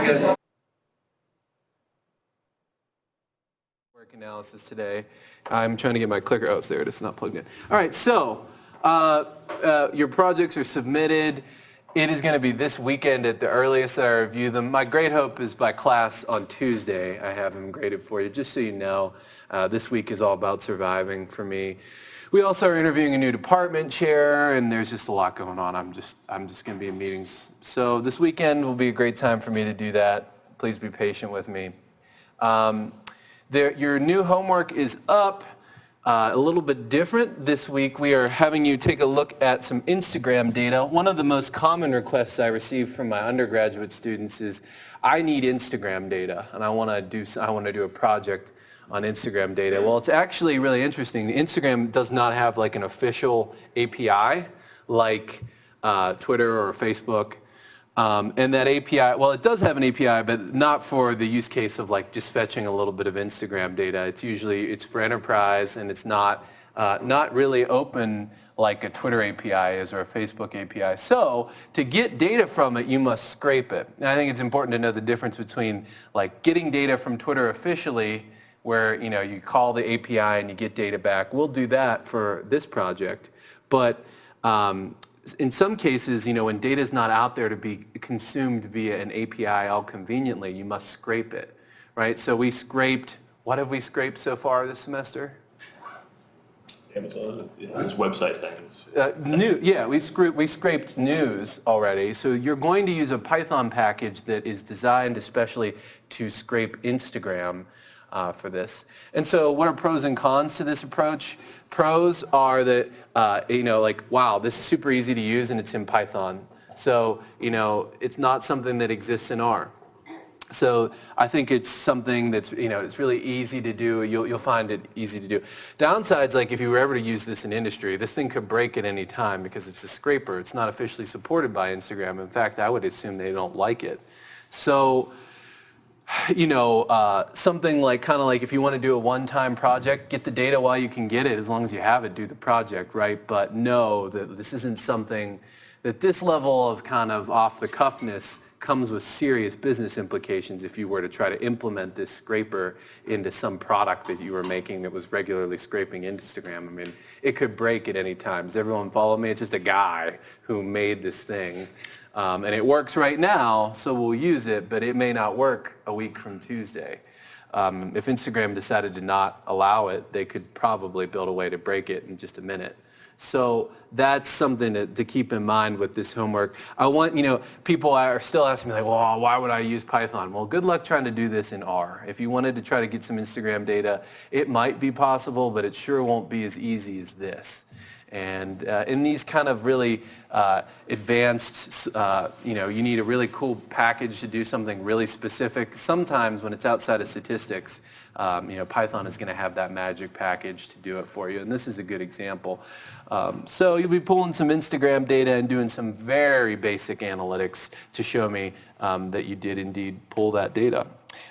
guys. Work analysis today. I'm trying to get my clicker. Oh, it's there. It's not plugged in. All right, so your projects are submitted. It is going to be this weekend at the earliest that I review them. My grade hope is by class on Tuesday. I have them graded for you, just so you know. This week is all about surviving for me. We also are interviewing a new department chair, and there's just a lot going on. I'm just going to be in meetings. So this weekend will be a great time for me to do that. Please be patient with me. Your new homework is up. A little bit different this week. We are having you take a look at some Instagram data. One of the most common requests I receive from my undergraduate students is, I need Instagram data, and I want to do a project on Instagram data. Well, it's actually really interesting. Instagram does not have like an official API like Twitter or Facebook. And that API, well, it does have an API, but not for the use case of like just fetching a little bit of Instagram data. It's for enterprise, and it's not really open like a Twitter API is or a Facebook API. So to get data from it, you must scrape it. And I think it's important to know the difference between like getting data from Twitter officially, where you call the API and you get data back. We'll do that for this project, but in some cases, when data is not out there to be consumed via an API all conveniently, you must scrape it, right? So we scraped, what have we scraped so far this semester? Amazon, just website things. We scraped news already. So you're going to use a Python package that is designed especially to scrape Instagram for this. And so what are pros and cons to this approach? Pros are that, wow, this is super easy to use and it's in Python. So, it's not something that exists in R. So I think it's something that's, it's really easy to do. You'll find it easy to do. Downsides, like if you were ever to use this in industry, this thing could break at any time because it's a scraper. It's not officially supported by Instagram. In fact, I would assume they don't like it. So, something like kind of like if you want to do a one-time project, get the data while you can get it. As long as you have it, do the project, right? But know that this isn't something that this level of kind of off-the-cuffness comes with serious business implications if you were to try to implement this scraper into some product that you were making that was regularly scraping Instagram. I mean, it could break at any time. Does everyone follow me? It's just a guy who made this thing. And it works right now, so we'll use it, but it may not work a week from Tuesday. If Instagram decided to not allow it, they could probably build a way to break it in just a minute. So that's something to keep in mind with this homework. I want, people are still asking me like, well, why would I use Python? Well, good luck trying to do this in R. If you wanted to try to get some Instagram data, it might be possible, but it sure won't be as easy as this. And in these kind of really advanced, you need a really cool package to do something really specific. Sometimes when it's outside of statistics, Python is going to have that magic package to do it for you. And this is a good example. So you'll be pulling some Instagram data and doing some very basic analytics to show me that you did indeed pull that data.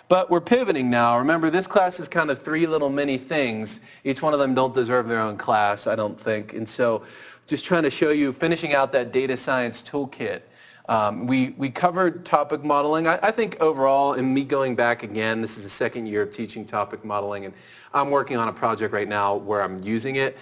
But we're pivoting now. Remember, this class is kind of three little mini things. Each one of them don't deserve their own class, I don't think. And so just trying to show you, finishing out that data science toolkit. We covered topic modeling. I think overall, and me going back again, this is the second year of teaching topic modeling, and I'm working on a project right now where I'm using it.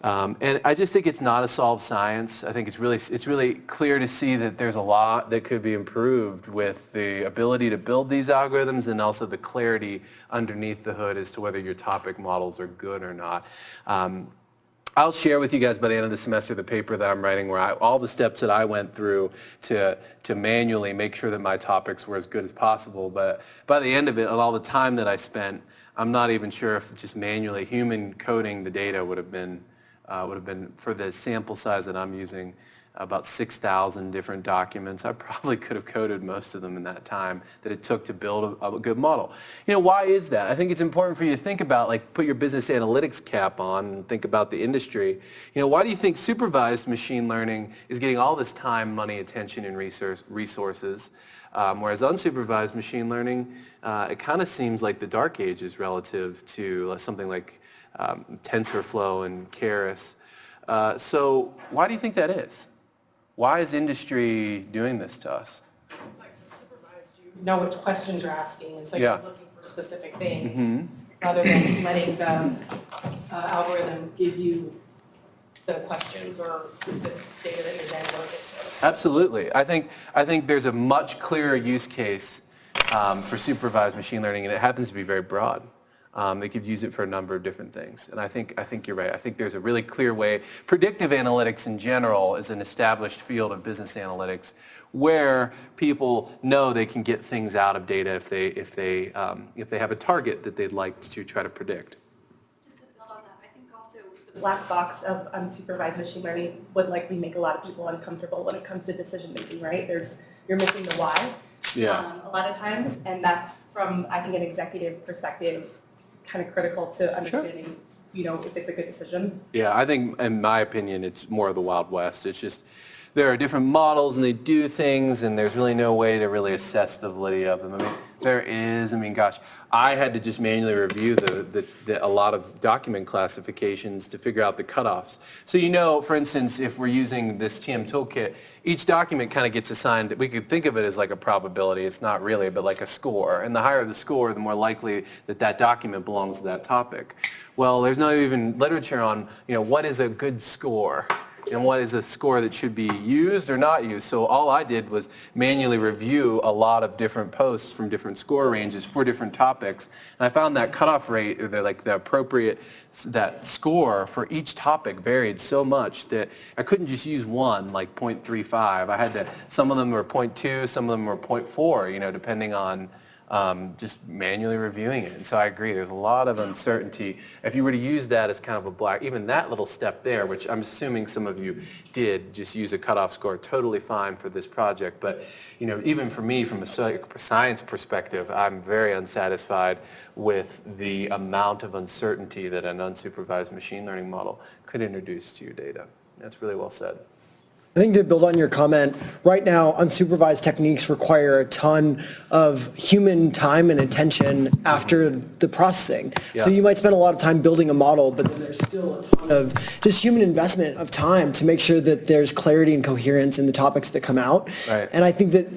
And I just think it's not a solved science. I think it's really clear to see that there's a lot that could be improved with the ability to build these algorithms and also the clarity underneath the hood as to whether your topic models are good or not. I'll share with you guys by the end of the semester the paper that I'm writing where all the steps that I went through to manually make sure that my topics were as good as possible. But by the end of it, and all the time that I spent, I'm not even sure if just manually human coding the data would have been for the sample size that I'm using, about 6,000 different documents. I probably could have coded most of them in that time that it took to build a good model. Why is that? I think it's important for you to think about, like, put your business analytics cap on and think about the industry. Why do you think supervised machine learning is getting all this time, money, attention, and resources? Whereas unsupervised machine learning, it kind of seems like the dark ages relative to something like TensorFlow and Keras. So why do you think that is? Why is industry doing this to us? It's like the supervised know which questions you're asking, and so Yeah. you're looking for specific things, rather than letting the algorithm give you the questions or the data that you're then going to get. Absolutely. I think there's a much clearer use case for supervised machine learning, and it happens to be very broad. They could use it for a number of different things, and I think you're right. I think there's a really clear way. Predictive analytics in general is an established field of business analytics where people know they can get things out of data if they have a target that they'd like to try to predict. Just to build on that, I think also the black box of unsupervised machine learning would likely make a lot of people uncomfortable when it comes to decision making, right? You're missing the why a lot of times, and that's from, I think, an executive perspective, kind of critical to understanding, if it's a good decision. Yeah, I think, in my opinion, it's more of the Wild West. It's just, there are different models and they do things and there's really no way to really assess the validity of them. Gosh, I had to just manually review a lot of document classifications to figure out the cutoffs. So for instance, if we're using this TM toolkit, each document kind of gets assigned, we could think of it as like a probability, it's not really, but like a score. And the higher the score, the more likely that document belongs to that topic. Well, there's not even literature on, what is a good score? And what is a score that should be used or not used. So all I did was manually review a lot of different posts from different score ranges for different topics. And I found that cutoff rate, or the appropriate, that score for each topic varied so much that I couldn't just use one, like 0.35. Some of them were 0.2, some of them were 0.4, depending on just manually reviewing it. And so I agree, there's a lot of uncertainty. If you were to use that as kind of a black, even that little step there, which I'm assuming some of you did, just use a cutoff score, totally fine for this project. But even for me, from a science perspective, I'm very unsatisfied with the amount of uncertainty that an unsupervised machine learning model could introduce to your data. That's really well said. I think to build on your comment, right now unsupervised techniques require a ton of human time and attention after the processing. Yeah. So you might spend a lot of time building a model, but then there's still a ton of just human investment of time to make sure that there's clarity and coherence in the topics that come out. Right. And I think that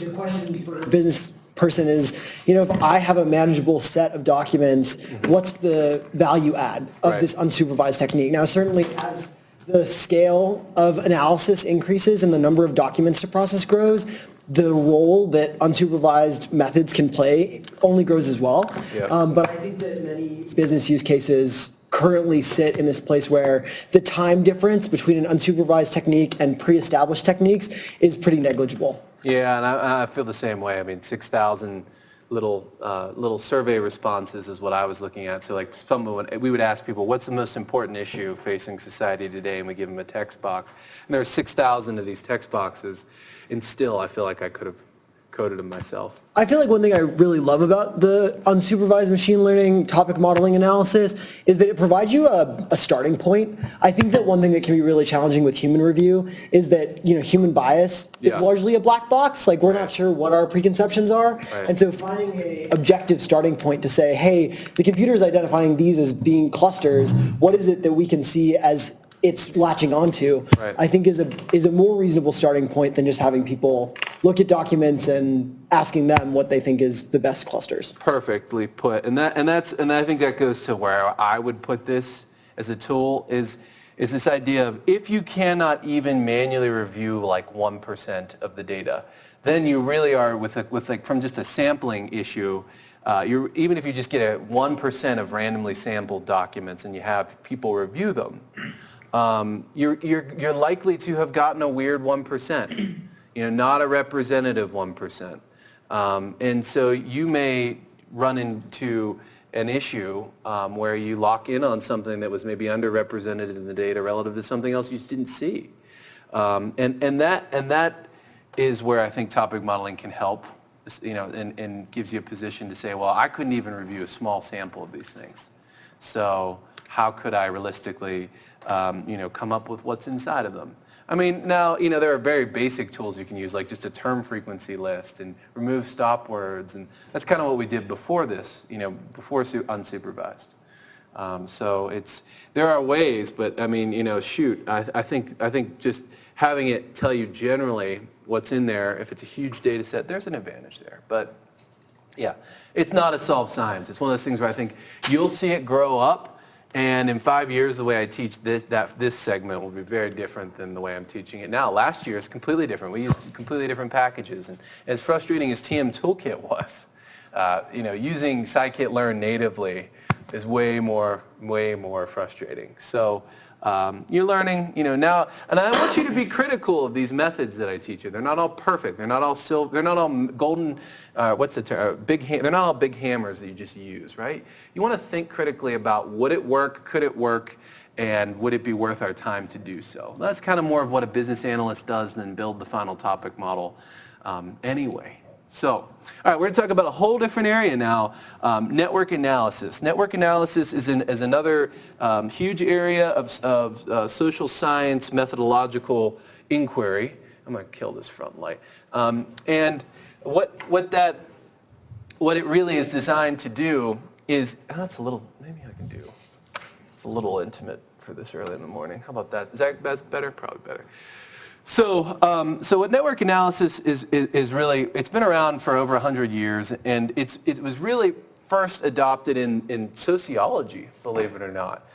the question for a business person is, if I have a manageable set of documents, what's the value add of this unsupervised technique? Now, certainly as the scale of analysis increases and the number of documents to process grows, the role that unsupervised methods can play only grows as well. Yeah. But I think that many business use cases currently sit in this place where the time difference between an unsupervised technique and pre-established techniques is pretty negligible. Yeah, and I feel the same way. 6,000 little survey responses is what I was looking at. So we would ask people, what's the most important issue facing society today? And we give them a text box. And there are 6,000 of these text boxes, and still I feel like I could have coded them myself. I feel like one thing I really love about the unsupervised machine learning topic modeling analysis is that it provides you a starting point. I think that one thing that can be really challenging with human review is that human bias is largely a black box. Like we're not sure what our preconceptions are. Right. And so finding an objective starting point to say, hey, the computer is identifying these as being clusters. What is it that we can see as it's latching onto, Right. I think is a more reasonable starting point than just having people look at documents and asking them what they think is the best clusters. Perfectly put. And I think that goes to where I would put this as a tool is this idea of if you cannot even manually review like 1% of the data, then you really are from just a sampling issue. Even if you just get 1% of randomly sampled documents and you have people review them, you're likely to have gotten a weird 1%, not a representative 1%. And so you may run into an issue where you lock in on something that was maybe underrepresented in the data relative to something else you just didn't see. And that is where I think topic modeling can help, and gives you a position to say, well, I couldn't even review a small sample of these things. So how could I realistically come up with what's inside of them? Now, there are very basic tools you can use, like just a term frequency list and remove stop words, and that's kind of what we did before this, before unsupervised. So there are ways, but I think just having it tell you generally what's in there. If it's a huge data set, there's an advantage there. But yeah, it's not a solved science. It's one of those things where I think you'll see it grow up, and in 5 years, the way I teach this segment will be very different than the way I'm teaching it now. Last year is completely different. We used completely different packages, and as frustrating as TM Toolkit was, using scikit-learn natively is way more frustrating. So you're learning, now, and I want you to be critical of these methods that I teach you. They're not all perfect. They're not all silver. They're not all golden. What's the term? They're not all big hammers that you just use, right? You want to think critically about would it work, could it work, and would it be worth our time to do so? That's kind of more of what a business analyst does than build the final topic model anyway. So, all right, we're going to talk about a whole different area now, network analysis. Network analysis is another huge area of social science methodological inquiry. I'm going to kill this front light. And what it really is designed to do is, that's a little, maybe I can do, it's a little intimate for this early in the morning. How about that? That's better? Probably better. So what network analysis is really, it's been around for over 100 years, and it was really first adopted in sociology, believe it or not.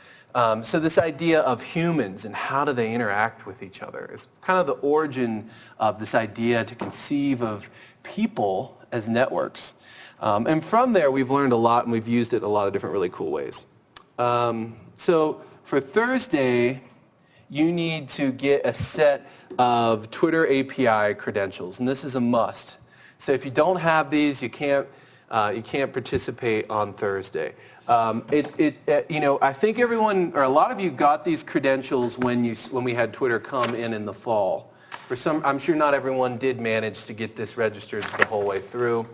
So this idea of humans and how do they interact with each other is kind of the origin of this idea to conceive of people as networks. And from there, we've learned a lot, and we've used it in a lot of different really cool ways. So for Thursday, you need to get a set of Twitter API credentials, and this is a must. So if you don't have these, you can't participate on Thursday. I think everyone, or a lot of you, got these credentials when we had Twitter come in the fall. For some, I'm sure not everyone did manage to get this registered the whole way through.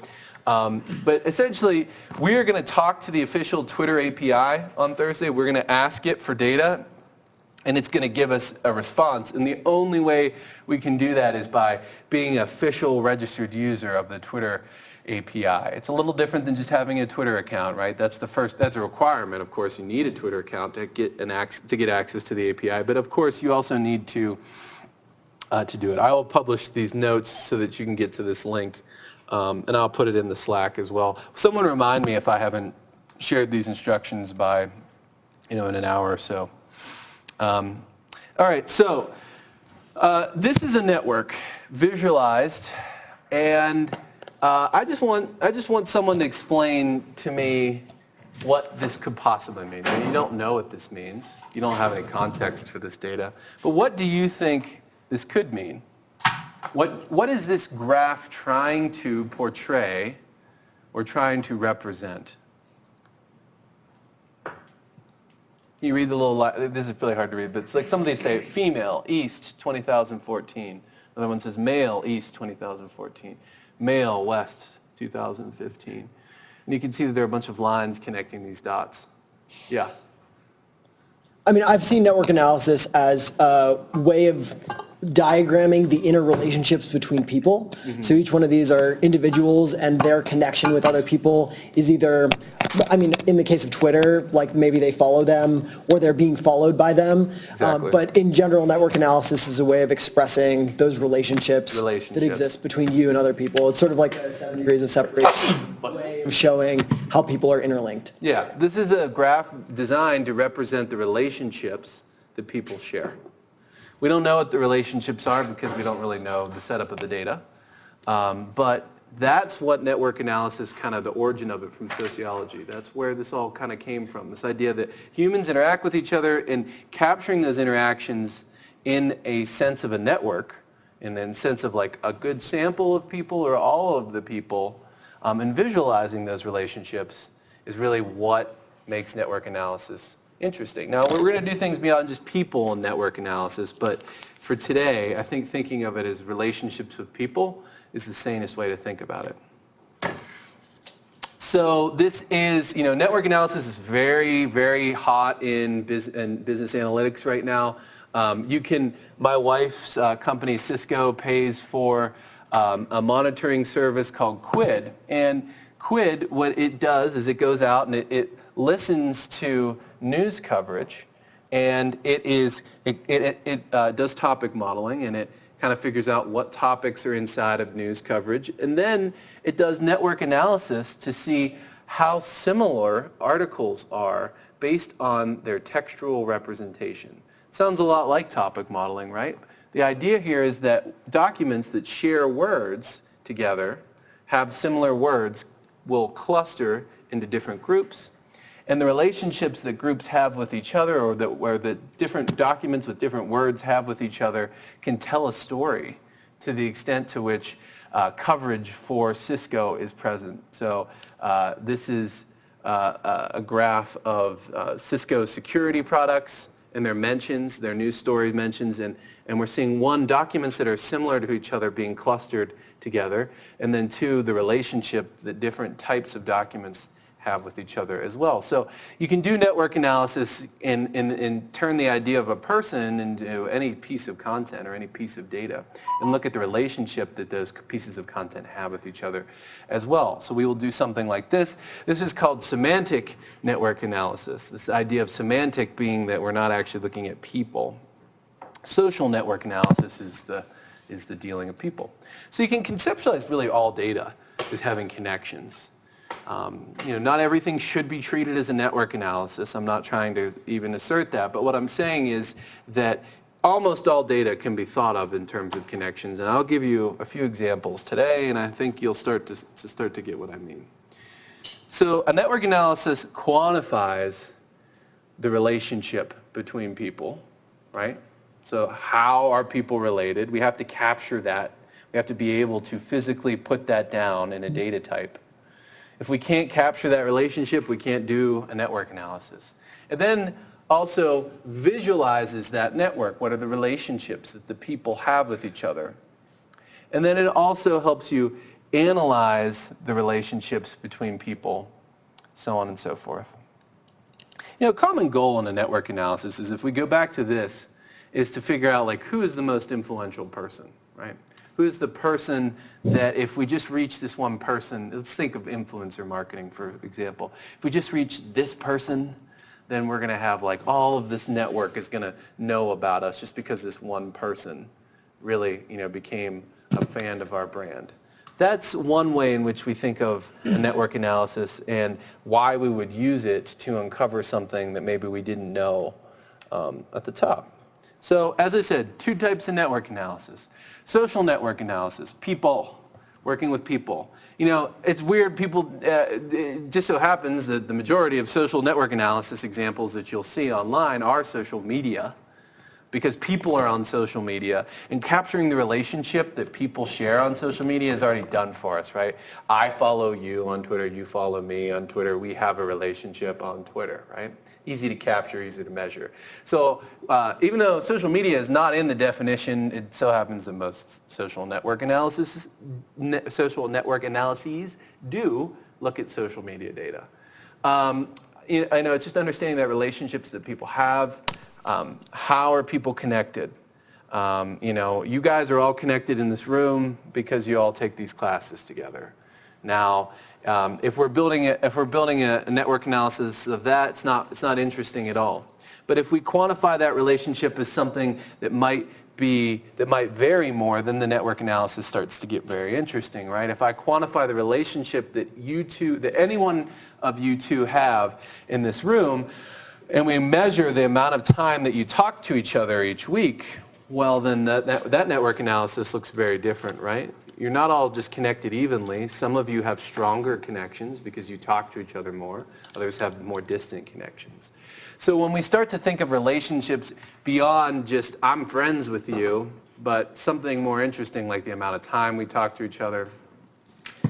But essentially, we are going to talk to the official Twitter API on Thursday. We're going to ask it for data, and it's going to give us a response. And the only way we can do that is by being an official registered user of the Twitter API. It's a little different than just having a Twitter account, right? That's a requirement. Of course, you need a Twitter account to get access to the API. But of course, you also need to do it. I will publish these notes so that you can get to this link, and I'll put it in the Slack as well. Someone remind me if I haven't shared these instructions by, in an hour or so. All right, so this is a network visualized, and I just want someone to explain to me what this could possibly mean. I mean, you don't know what this means. You don't have any context for this data. But what do you think this could mean? What is this graph trying to portray or trying to represent? Can you read the little line? This is really hard to read, but it's like some of these say female, east, 20,014. Another one says male, east, 20,014. Male, west, 2015. And you can see that there are a bunch of lines connecting these dots. Yeah. I mean, I've seen network analysis as a way of diagramming the interrelationships between people. Mm-hmm. So each one of these are individuals, and their connection with other people is either, I mean, in the case of Twitter, like maybe they follow them or they're being followed by them. Exactly. But in general, network analysis is a way of expressing those relationships that exist between you and other people. It's sort of like a 7 degrees of separation way of showing how people are interlinked. Yeah, this is a graph designed to represent the relationships that people share. We don't know what the relationships are because we don't really know the setup of the data. But that's what network analysis, kind of the origin of it from sociology. That's where this all kind of came from, this idea that humans interact with each other, and capturing those interactions in a sense of a network, in the sense of like a good sample of people or all of the people, and visualizing those relationships is really what makes network analysis interesting. Now, we're going to do things beyond just people in network analysis, but for today, I think thinking of it as relationships with people is the sanest way to think about it. So this is, network analysis is very, very hot in business analytics right now. My wife's company, Cisco, pays for a monitoring service called Quid. And Quid, what it does is it goes out and it listens to news coverage, and it does topic modeling, and it kind of figures out what topics are inside of news coverage, and then it does network analysis to see how similar articles are based on their textual representation. Sounds a lot like topic modeling, right? The idea here is that documents that share words together, have similar words, will cluster into different groups, and the relationships that groups have with each other, or that different documents with different words have with each other, can tell a story to the extent to which coverage for Cisco is present. So this is a graph of Cisco security products and their mentions, their news story mentions, and we're seeing one, documents that are similar to each other being clustered together, and then two, the relationship that different types of documents have with each other as well. So you can do network analysis and turn the idea of a person into any piece of content or any piece of data, and look at the relationship that those pieces of content have with each other as well. So we will do something like this. This is called semantic network analysis. This idea of semantic being that we're not actually looking at people. Social network analysis is the dealing of people. So you can conceptualize really all data as having connections. Not everything should be treated as a network analysis. I'm not trying to even assert that, but what I'm saying is that almost all data can be thought of in terms of connections, and I'll give you a few examples today, and I think you'll start to get what I mean. So a network analysis quantifies the relationship between people, right? So how are people related? We have to capture that. We have to be able to physically put that down in a data type. If we can't capture that relationship, we can't do a network analysis. And then also visualizes that network. What are the relationships that the people have with each other? And then it also helps you analyze the relationships between people, so on and so forth. A common goal in a network analysis is, if we go back to this, is to figure out who is the most influential person, right? Who's the person that if we just reach this one person, let's think of influencer marketing, for example. If we just reach this person, then we're going to have all of this network is going to know about us just because this one person really became a fan of our brand. That's one way in which we think of a network analysis and why we would use it to uncover something that maybe we didn't know at the top. So as I said, two types of network analysis. Social network analysis, people, working with people. It's weird, it just so happens that the majority of social network analysis examples that you'll see online are social media, because people are on social media, and capturing the relationship that people share on social media is already done for us, right? I follow you on Twitter, you follow me on Twitter, we have a relationship on Twitter, right? Easy to capture, easy to measure. So even though social media is not in the definition, it so happens that most social network analyses do look at social media data. I know it's just understanding that relationships that people have. How are people connected? You guys are all connected in this room because you all take these classes together. Now, if we're building a network analysis of that, it's not interesting at all. But if we quantify that relationship as something that might vary more, then the network analysis starts to get very interesting, right? If I quantify the relationship that any one of you two have in this room, and we measure the amount of time that you talk to each other each week, well, then that network analysis looks very different, right? You're not all just connected evenly. Some of you have stronger connections because you talk to each other more. Others have more distant connections. So when we start to think of relationships beyond just I'm friends with you, but something more interesting like the amount of time we talk to each other,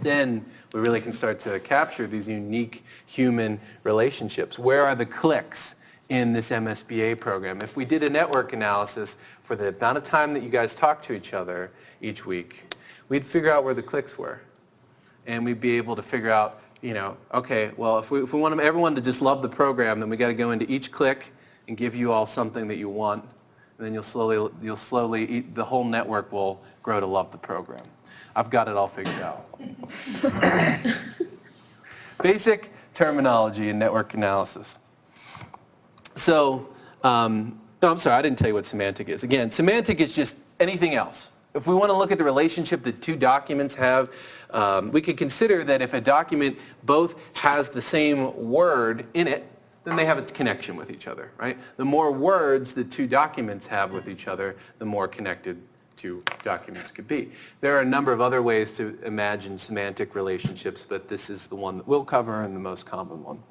then we really can start to capture these unique human relationships. Where are the clicks in this MSBA program? If we did a network analysis for the amount of time that you guys talk to each other each week, we'd figure out where the clicks were. And we'd be able to figure out, okay, well, if we want everyone to just love the program, then we got to go into each click and give you all something that you want. And then the whole network will grow to love the program. I've got it all figured out. Basic terminology in network analysis. So, I'm sorry, I didn't tell you what semantic is. Again, semantic is just anything else. if we want to look at the relationship that two documents have, we could consider that if a document both has the same word in it, then they have a connection with each other, right? The more words the two documents have with each other, the more connected two documents could be. There are a number of other ways to imagine semantic relationships, but this is the one that we'll cover and the most common one.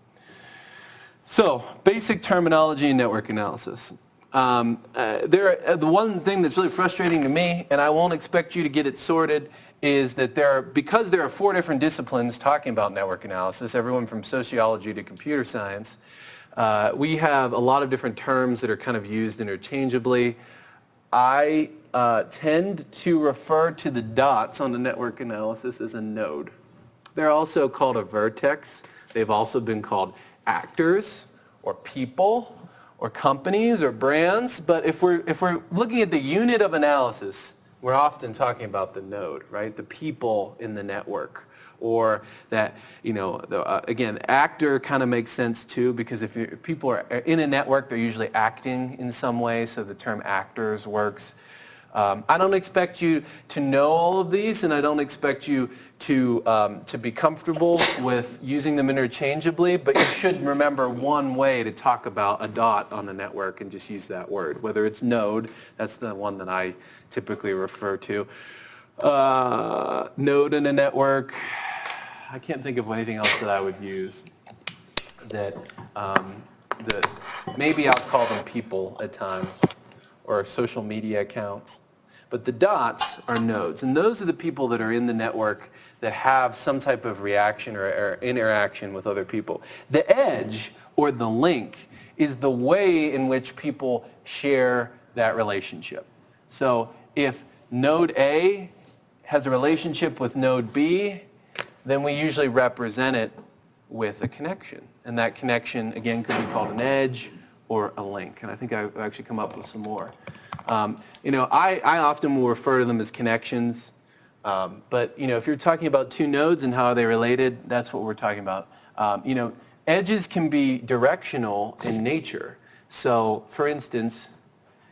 So, basic terminology in network analysis. The one thing that's really frustrating to me, and I won't expect you to get it sorted, is that because there are 4 different disciplines talking about network analysis, everyone from sociology to computer science, we have a lot of different terms that are kind of used interchangeably. I tend to refer to the dots on the network analysis as a node. They're also called a vertex. They've also been called actors or people or companies or brands. But if we're looking at the unit of analysis, we're often talking about the node, right? The people in the network. Or that, again, actor kind of makes sense too, because if people are in a network, they're usually acting in some way, so the term actors works. I don't expect you to know all of these, and I don't expect you to be comfortable with using them interchangeably, but you should remember one way to talk about a dot on the network and just use that word. Whether it's node, that's the one that I typically refer to. Node in a network, I can't think of anything else that I would use that maybe I'll call them people at times, or social media accounts. But the dots are nodes, and those are the people that are in the network that have some type of reaction or interaction with other people. The edge, or the link, is the way in which people share that relationship. So if node A has a relationship with node B, then we usually represent it with a connection. And that connection, again, could be called an edge or a link. And I think I've actually come up with some more. I often will refer to them as connections. But if you're talking about two nodes and how are they related, that's what we're talking about. Edges can be directional in nature. So, for instance,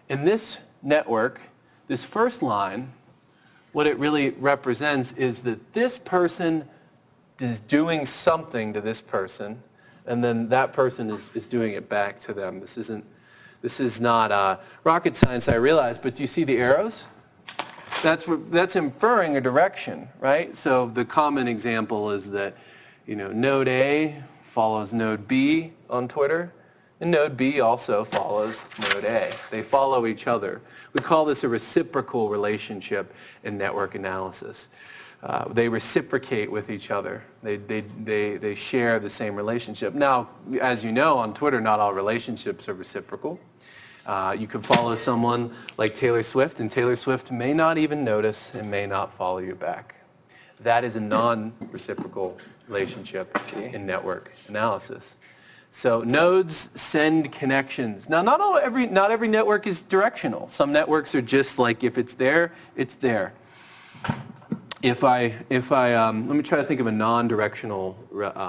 in this network, this first line, what it really represents is that this person is doing something to this person, and then that person is doing it back to them. This is not rocket science, I realize, but do you see the arrows? That's inferring a direction, right? So the common example is that, node A follows node B on Twitter, and node B also follows node A. They follow each other. We call this a reciprocal relationship in network analysis. They reciprocate with each other. They share the same relationship. Now, as you know, on Twitter, not all relationships are reciprocal. You can follow someone like Taylor Swift, and Taylor Swift may not even notice and may not follow you back. That is a non-reciprocal relationship in network analysis. So nodes send connections. Now, not every network is directional. Some networks are just like, if it's there, it's there. If I let me try to think of a non-directional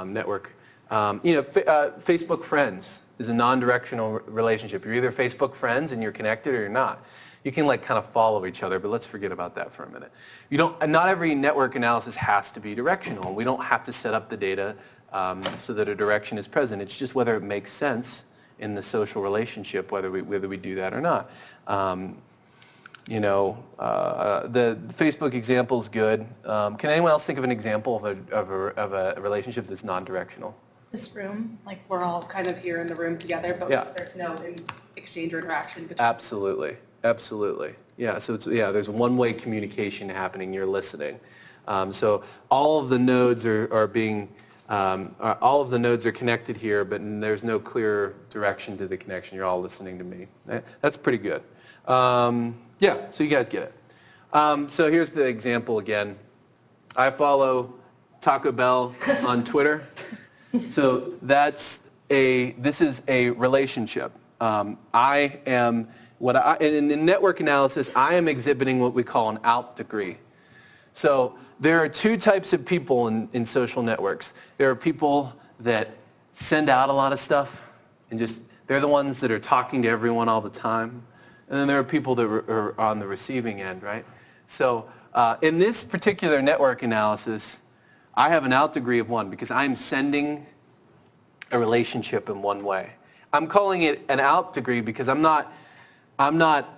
network. Facebook friends is a non-directional relationship. You're either Facebook friends and you're connected, or you're not. You can kind of follow each other, but let's forget about that for a minute. Not every network analysis has to be directional. We don't have to set up the data so that a direction is present. It's just whether it makes sense in the social relationship, whether we do that or not. The Facebook example is good. Can anyone else think of an example of a relationship that's non-directional? This room, we're all kind of here in the room together, but Yeah. there's no exchange or interaction between Absolutely. Yeah, so there's one-way communication happening. You're listening. So all of the nodes all of the nodes are connected here, but there's no clear direction to the connection. You're all listening to me. That's pretty good. So you guys get it. So here's the example again. I follow Taco Bell on Twitter. So this is a relationship. In network analysis, I am exhibiting what we call an out degree. So there are two types of people in social networks. There are people that send out a lot of stuff, and they're the ones that are talking to everyone all the time. And then there are people that are on the receiving end, right? So in this particular network analysis, I have an out degree of 1 because I'm sending a relationship in one way. I'm calling it an out degree because I'm not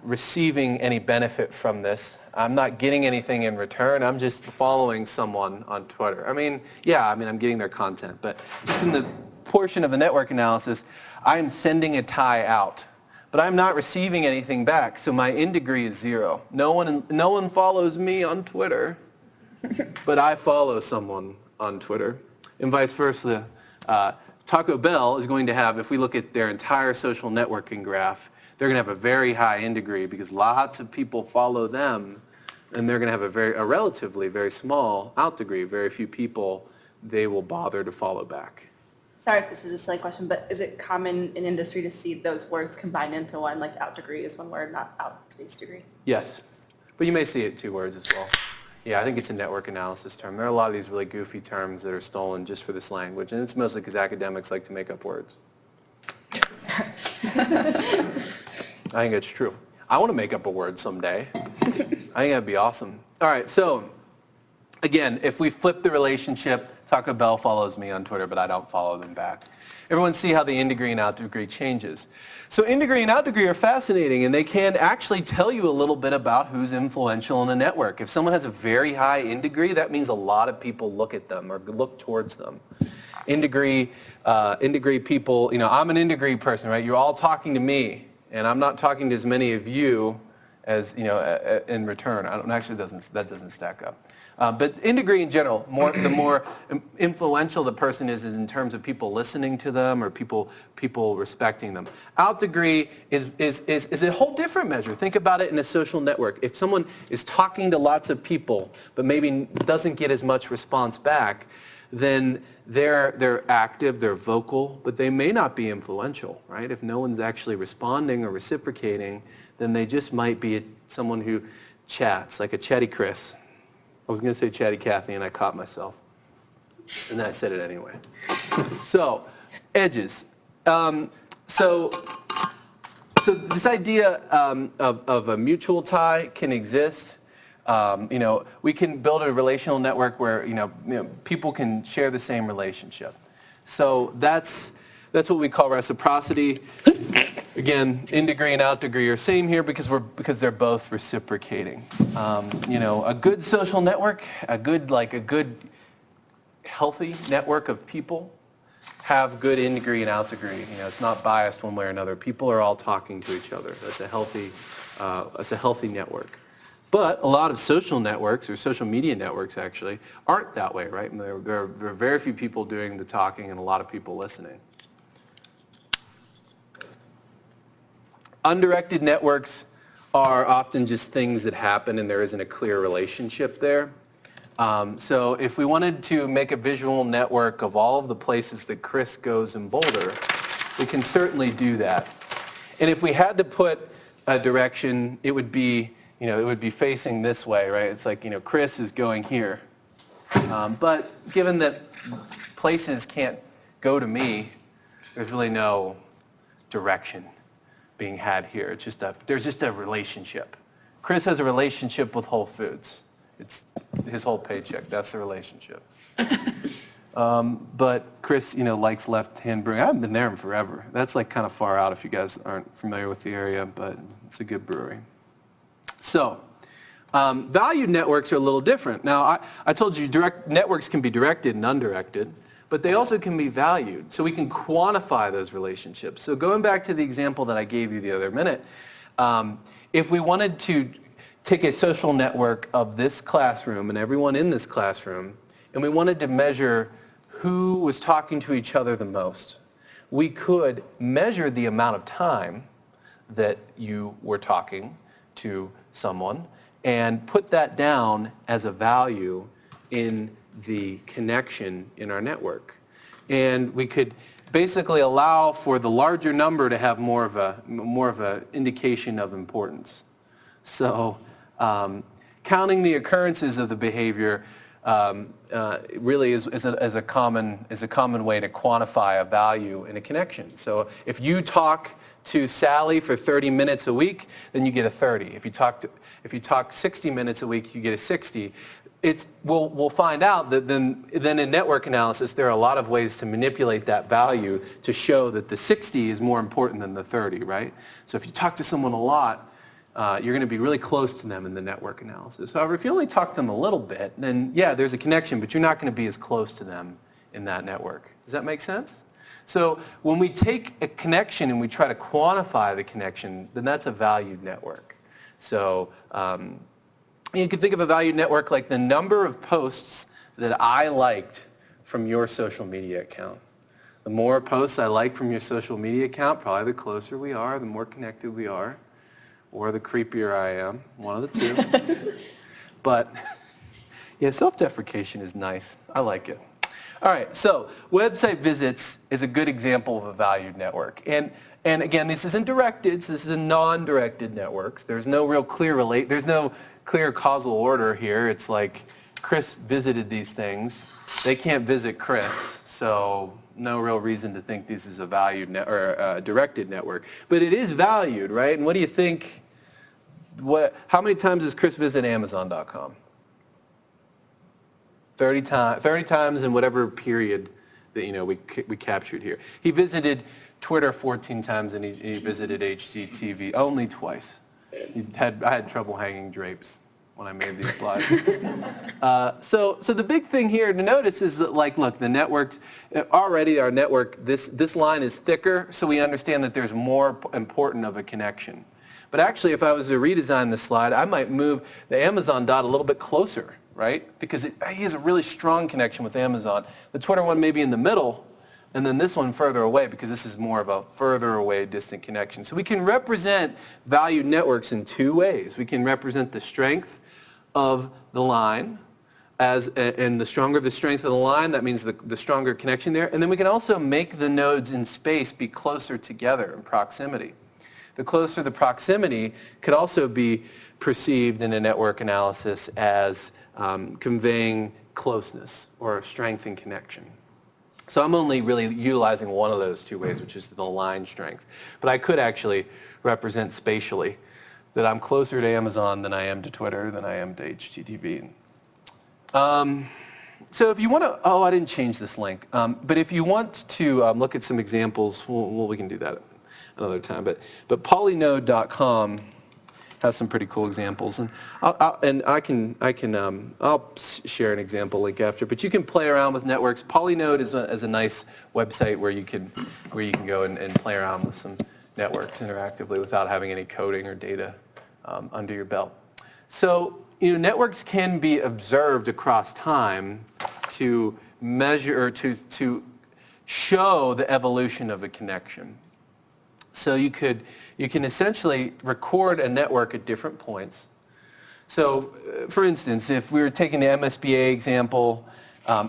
receiving any benefit from this. I'm not getting anything in return. I'm just following someone on Twitter. I'm getting their content, but just in the portion of the network analysis, I'm sending a tie out, but I'm not receiving anything back, so my in degree is 0. No one follows me on Twitter, but I follow someone on Twitter, and vice versa. Taco Bell is going to have, if we look at their entire social networking graph, they're going to have a very high in degree because lots of people follow them, and they're going to have a relatively very small out degree. Very few people they will bother to follow back. Sorry if this is a silly question, but is it common in industry to see those words combined into one, like out degree is one word, not out space degree? Yes, but you may see it 2 words as well. Yeah, I think it's a network analysis term. There are a lot of these really goofy terms that are stolen just for this language, and it's mostly because academics like to make up words. I think it's true. I want to make up a word someday. I think that'd be awesome. All right, so again, if we flip the relationship, Taco Bell follows me on Twitter, but I don't follow them back. Everyone see how the in degree and out degree changes. So in degree and out degree are fascinating, and they can actually tell you a little bit about who's influential in a network. If someone has a very high in degree, that means a lot of people look at them or look towards them. In degree people, I'm an in degree person, right? You're all talking to me, and I'm not talking to as many of you as, in return. That doesn't stack up. But in degree in general, the more influential the person is in terms of people listening to them or people respecting them. Out degree is a whole different measure. Think about it in a social network. If someone is talking to lots of people but maybe doesn't get as much response back, then they're active, they're vocal, but they may not be influential, right? If no one's actually responding or reciprocating, then they just might be someone who chats, like a chatty Chris. I was going to say chatty Kathy, and I caught myself. And then I said it anyway. So, edges. So this idea of a mutual tie can exist. We can build a relational network where people can share the same relationship. So that's what we call reciprocity. Again, in degree and out degree are same here because they're both reciprocating. A good social network, a good healthy network of people have good in degree and out degree. It's not biased one way or another. People are all talking to each other. That's a healthy network. But a lot of social networks or social media networks actually aren't that way, right? And there are very few people doing the talking and a lot of people listening. Undirected networks are often just things that happen and there isn't a clear relationship there. So if we wanted to make a visual network of all of the places that Chris goes in Boulder, we can certainly do that. And if we had to put a direction, it would be facing this way, right? It's like, Chris is going here. But given that places can't go to me, there's really no direction being had here. There's just a relationship. Chris has a relationship with Whole Foods. It's his whole paycheck. That's the relationship. But Chris, likes Left-Hand Brewing. I haven't been there in forever. That's kind of far out if you guys aren't familiar with the area, but it's a good brewery. So, valued networks are a little different. Now, I told you networks can be directed and undirected, but they also can be valued. So we can quantify those relationships. So going back to the example that I gave you the other minute, if we wanted to take a social network of this classroom and everyone in this classroom, and we wanted to measure who was talking to each other the most, we could measure the amount of time that you were talking to someone and put that down as a value in the connection in our network. And we could basically allow for the larger number to have more of a indication of importance. So counting the occurrences of the behavior really is a common way to quantify a value in a connection. So if you talk to Sally for 30 minutes a week, then you get a 30. If you talk 60 minutes a week, you get a 60. We'll find out that then in network analysis, there are a lot of ways to manipulate that value to show that the 60 is more important than the 30, right? So if you talk to someone a lot, you're going to be really close to them in the network analysis. However, if you only talk to them a little bit, then yeah, there's a connection, but you're not going to be as close to them in that network. Does that make sense? So when we take a connection and we try to quantify the connection, then that's a valued network. So you can think of a valued network like the number of posts that I liked from your social media account. The more posts I like from your social media account, probably the closer we are, the more connected we are, or the creepier I am, one of the two. But yeah, self-deprecation is nice. I like it. All right, so website visits is a good example of a valued network. And again, this isn't directed, so this is a non-directed networks. There's no real there's no clear causal order here. It's like Chris visited these things. They can't visit Chris, so no real reason to think this is a valued or a directed network. But it is valued, right? And what do you think? How many times does Chris visit Amazon.com? 30 times in whatever period that we captured here. He visited Twitter 14 times and he visited HGTV only twice. I had trouble hanging drapes when I made these slides. So the big thing here to notice is that, like, look, the networks, already our network, this line is thicker, so we understand that there's more important of a connection. But actually, if I was to redesign this slide, I might move the Amazon dot a little bit closer, right? Because he has a really strong connection with Amazon. The Twitter one may be in the middle, and then this one further away, because this is more of a further away distant connection. So we can represent valued networks in two ways. We can represent the strength of the line, and the stronger the strength of the line, that means the stronger connection there. And then we can also make the nodes in space be closer together in proximity. The closer the proximity could also be perceived in a network analysis as conveying closeness or strength in connection. So I'm only really utilizing one of those two ways, which is the line strength. But I could actually represent spatially that I'm closer to Amazon than I am to Twitter, than I am to HTTP. So if you want to, I didn't change this link. But if you want to look at some examples, we can do that another time. But polynode.com has some pretty cool examples, and I'll share an example link after. But you can play around with networks. Polynode is a nice website where you can go and play around with some networks interactively without having any coding or data under your belt. So networks can be observed across time to measure or to show the evolution of a connection. So you can essentially record a network at different points. So for instance, if we were taking the MSBA example,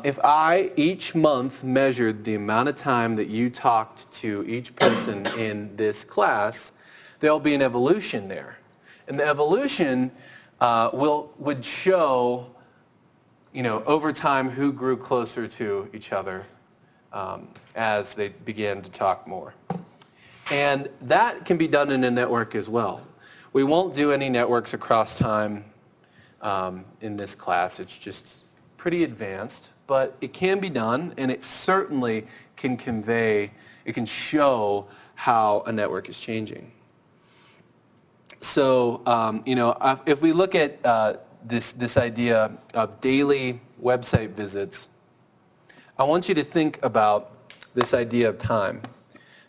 if I each month measured the amount of time that you talked to each person in this class, there'll be an evolution there. And the evolution would show, over time who grew closer to each other as they began to talk more. And that can be done in a network as well. We won't do any networks across time in this class. It's just pretty advanced, but it can be done, and it certainly can show how a network is changing. So, if we look at this idea of daily website visits, I want you to think about this idea of time.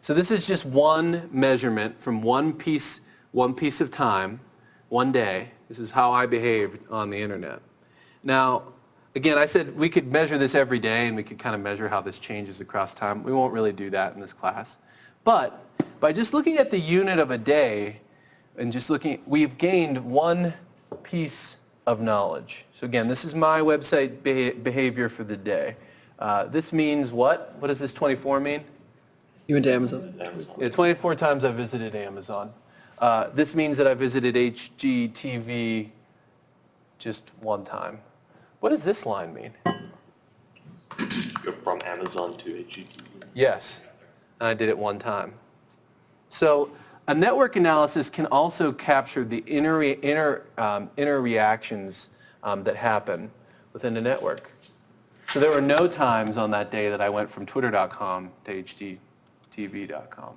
So this is just one measurement from one piece of time, one day. This is how I behaved on the internet. Now, again, I said we could measure this every day and we could kind of measure how this changes across time. We won't really do that in this class. But by just looking at the unit of a day and we've gained one piece of knowledge. So again, this is my website behavior for the day. This means what? What does this 24 mean? You went to Amazon? Yeah, 24 times I visited Amazon. This means that I visited HGTV just one time. What does this line mean? Go from Amazon to HGTV. Yes, I did it one time. So a network analysis can also capture the inner reactions that happen within a network. So there were no times on that day that I went from twitter.com to hdtv.com.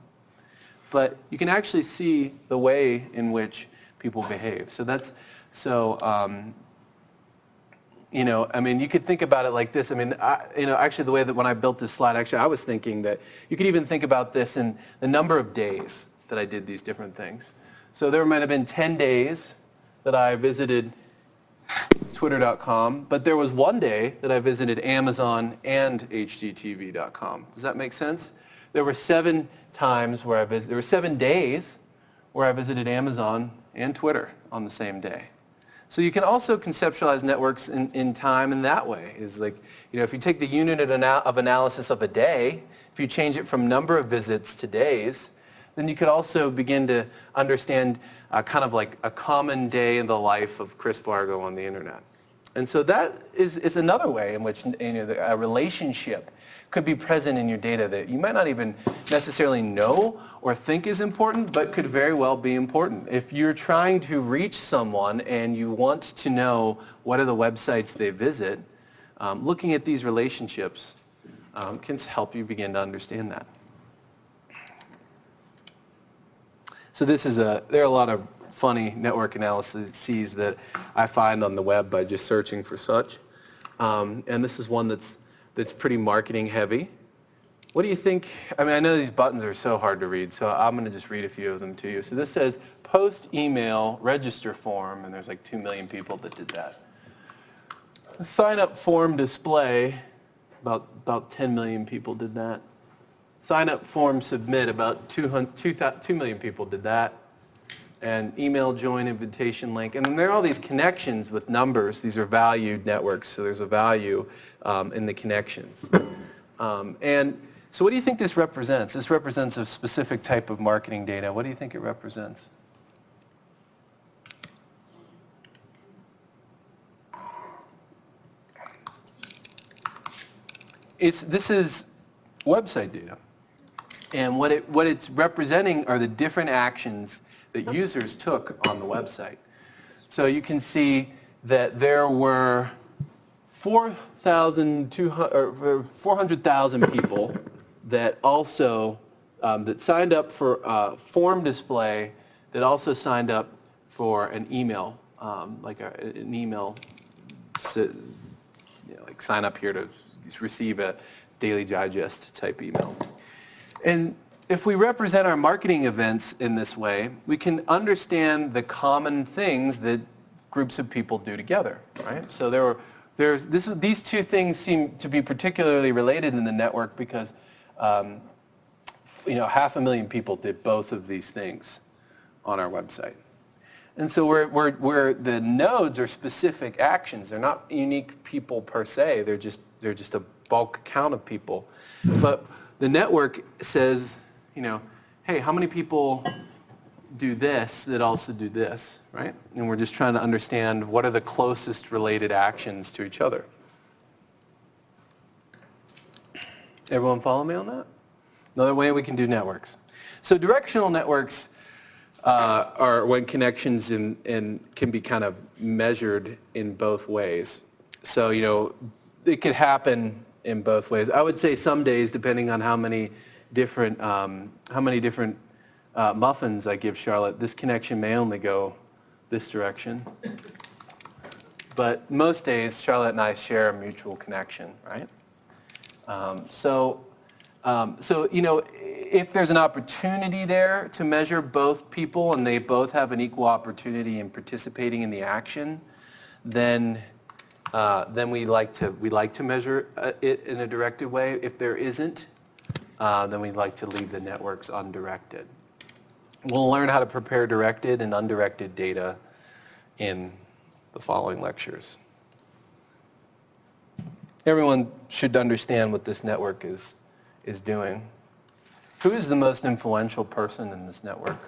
But you can actually see the way in which people behave. So I mean, you could think about it like this. I mean, actually the way that when I built this slide, actually I was thinking that you could even think about this in the number of days that I did these different things. So there might have been 10 days that I visited twitter.com, but there was one day that I visited Amazon and hdtv.com. Does that make sense? There were 7 times where there were 7 days where I visited Amazon and Twitter on the same day. So you can also conceptualize networks in time in that way. Is like, if you take the unit of analysis of a day, if you change it from number of visits to days, then you could also begin to understand kind of like a common day in the life of Chris Vargo on the internet. And so that is another way in which a relationship could be present in your data that you might not even necessarily know or think is important, but could very well be important. If you're trying to reach someone and you want to know what are the websites they visit, looking at these relationships can help you begin to understand that. So there are a lot of funny network analyses that I find on the web by just searching for such. And this is one that's pretty marketing heavy. What do you think? I mean, I know these buttons are so hard to read, so I'm going to just read a few of them to you. So this says post email register form, and there's like 2 million people that did that. A sign up form display, about 10 million people did that. Sign up form submit, about 2 million people did that. And email join invitation link. And then there are all these connections with numbers. These are valued networks, so there's a value in the connections. And so what do you think this represents? This represents a specific type of marketing data. What do you think it represents? This is website data. And what it's representing are the different actions that users took on the website. So you can see that there were 400,000 people that also that signed up for a form display, that also signed up for an email, like an email, like sign up here to receive a Daily Digest type email. And if we represent our marketing events in this way, we can understand the common things that groups of people do together, right? So these two things seem to be particularly related in the network because 500,000 people did both of these things on our website. And so where the nodes are specific actions. They're not unique people per se. They're just a bulk count of people. But the network says, hey, how many people do this that also do this, right? And we're just trying to understand what are the closest related actions to each other. Everyone follow me on that? Another way we can do networks. So directional networks are when connections can be kind of measured in both ways. So, it could happen in both ways. I would say some days, depending on how many different muffins I give Charlotte, this connection may only go this direction. But most days, Charlotte and I share a mutual connection, right? So if there's an opportunity there to measure both people and they both have an equal opportunity in participating in the action, then we like to measure it in a directed way. If there isn't, then we'd like to leave the networks undirected. We'll learn how to prepare directed and undirected data in the following lectures. Everyone should understand what this network is doing. Who is the most influential person in this network?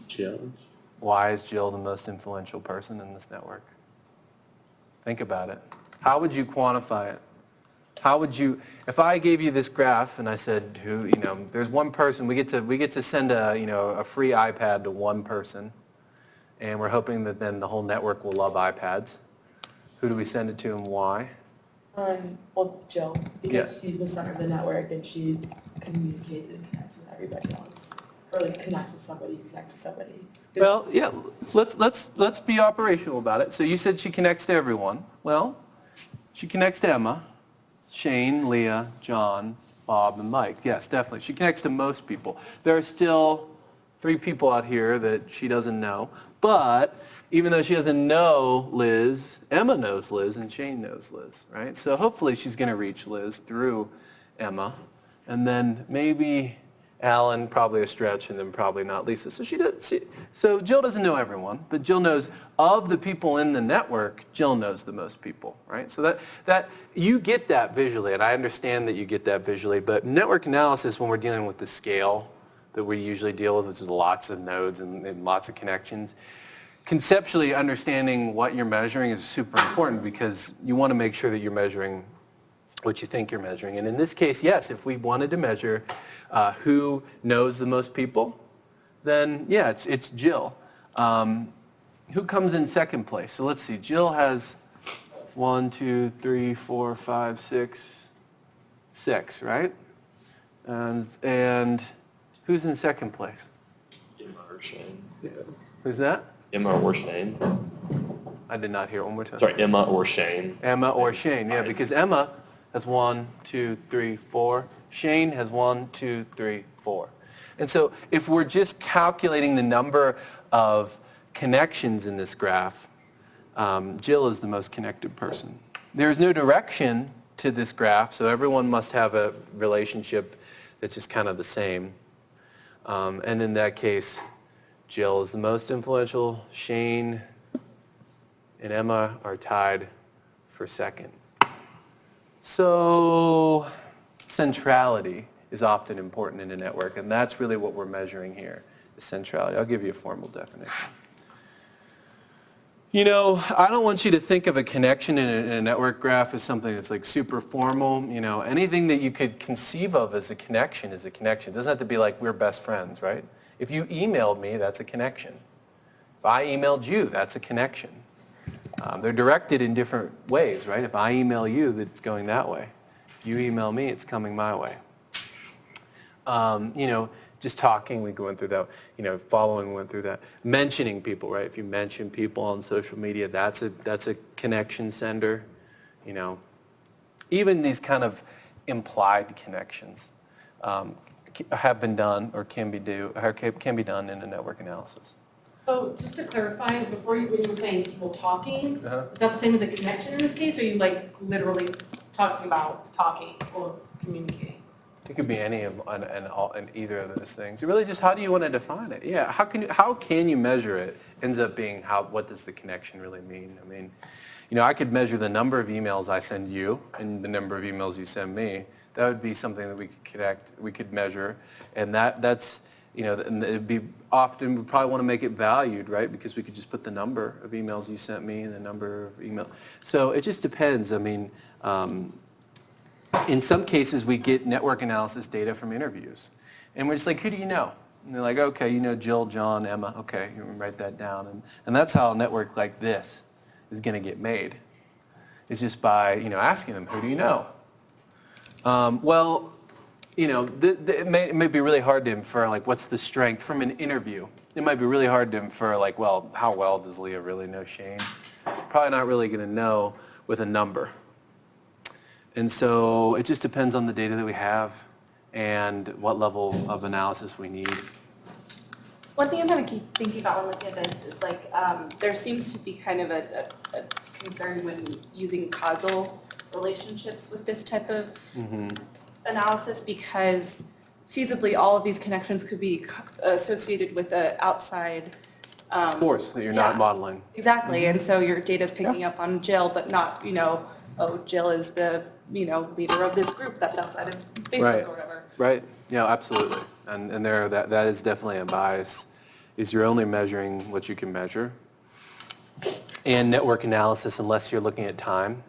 Jill. Why is Jill the most influential person in this network? Think about it. How would you quantify it? How would you, if I gave you this graph and I said, there's one person, we get to send a free iPad to one person, and we're hoping that then the whole network will love iPads. Who do we send it to and why? Well, Jill, because Yeah. she's the center of the network and she communicates and connects with everybody else. Or like connects with somebody. Well, yeah, let's be operational about it. So you said she connects to everyone. Well, she connects to Emma, Shane, Leah, John, Bob, and Mike. Yes, definitely. She connects to most people. There are still 3 people out here that she doesn't know. But even though she doesn't know Liz, Emma knows Liz and Shane knows Liz, right? So hopefully she's going to reach Liz through Emma. And then maybe Alan, probably a stretch, and then probably not Lisa. So Jill doesn't know everyone, but Jill knows of the people in the network, Jill knows the most people, right? So that you get that visually, and I understand that you get that visually, but network analysis, when we're dealing with the scale that we usually deal with, which is lots of nodes and lots of connections, conceptually understanding what you're measuring is super important because you want to make sure that you're measuring what you think you're measuring. And in this case, yes, if we wanted to measure who knows the most people, then yeah, it's Jill. Who comes in second place? So let's see, Jill has 1, 2, 3, 4, 5, 6, 6, right? And who's in second place? Emma or Shane. Who's that? Emma or Shane. I did not hear it one more time. Sorry, Emma or Shane. Emma or Shane, yeah, because Emma has 1, 2, 3, 4. Shane has 1, 2, 3, 4. And so if we're just calculating the number of connections in this graph, Jill is the most connected person. There's no direction to this graph, so everyone must have a relationship that's just kind of the same. And in that case, Jill is the most influential. Shane and Emma are tied for second. So centrality is often important in a network, and that's really what we're measuring here, is centrality. I'll give you a formal definition. I don't want you to think of a connection in a network graph as something that's like super formal. Anything that you could conceive of as a connection is a connection. It doesn't have to be like we're best friends, right? If you emailed me, that's a connection. If I emailed you, that's a connection. They're directed in different ways, right? If I email you, it's going that way. If you email me, it's coming my way. Just talking, we went through that. Following, we went through that. Mentioning people, right? If you mention people on social media, that's a connection sender. Even these kind of implied connections have been done or can be done in a network analysis. So just to clarify, when you were saying people talking, is that the same as a connection in this case, or are you like literally talking about talking or communicating? It could be any of and either of those things. Really, just how do you want to define it? Yeah, how can you measure it? Ends up being what does the connection really mean? I mean, I could measure the number of emails I send you and the number of emails you send me. That would be something that we could measure, and that's and it'd be often we probably want to make it valued, right? Because we could just put the number of emails you sent me and the number of email. So it just depends. I mean. In some cases, we get network analysis data from interviews. And we're just like, who do you know? And they're like, okay, Jill, John, Emma. Okay, you can write that down. And that's how a network like this is going to get made. It's just by, asking them, who do you know? It may be really hard to infer, like, what's the strength from an interview? It might be really hard to infer, like, well, how well does Leah really know Shane? Probably not really going to know with a number. And so it just depends on the data that we have and what level of analysis we need. One thing I'm going to keep thinking about when looking at this is there seems to be kind of a concern when using causal relationships with this type of analysis, because feasibly all of these connections could be associated with an outside force that you're not modeling. Exactly, and so your data is picking up on Jill, but not, Jill is the, leader of this group that's outside of Facebook or whatever. Right, yeah, absolutely. And that is definitely a bias, is you're only measuring what you can measure. And network analysis, unless you're looking at time,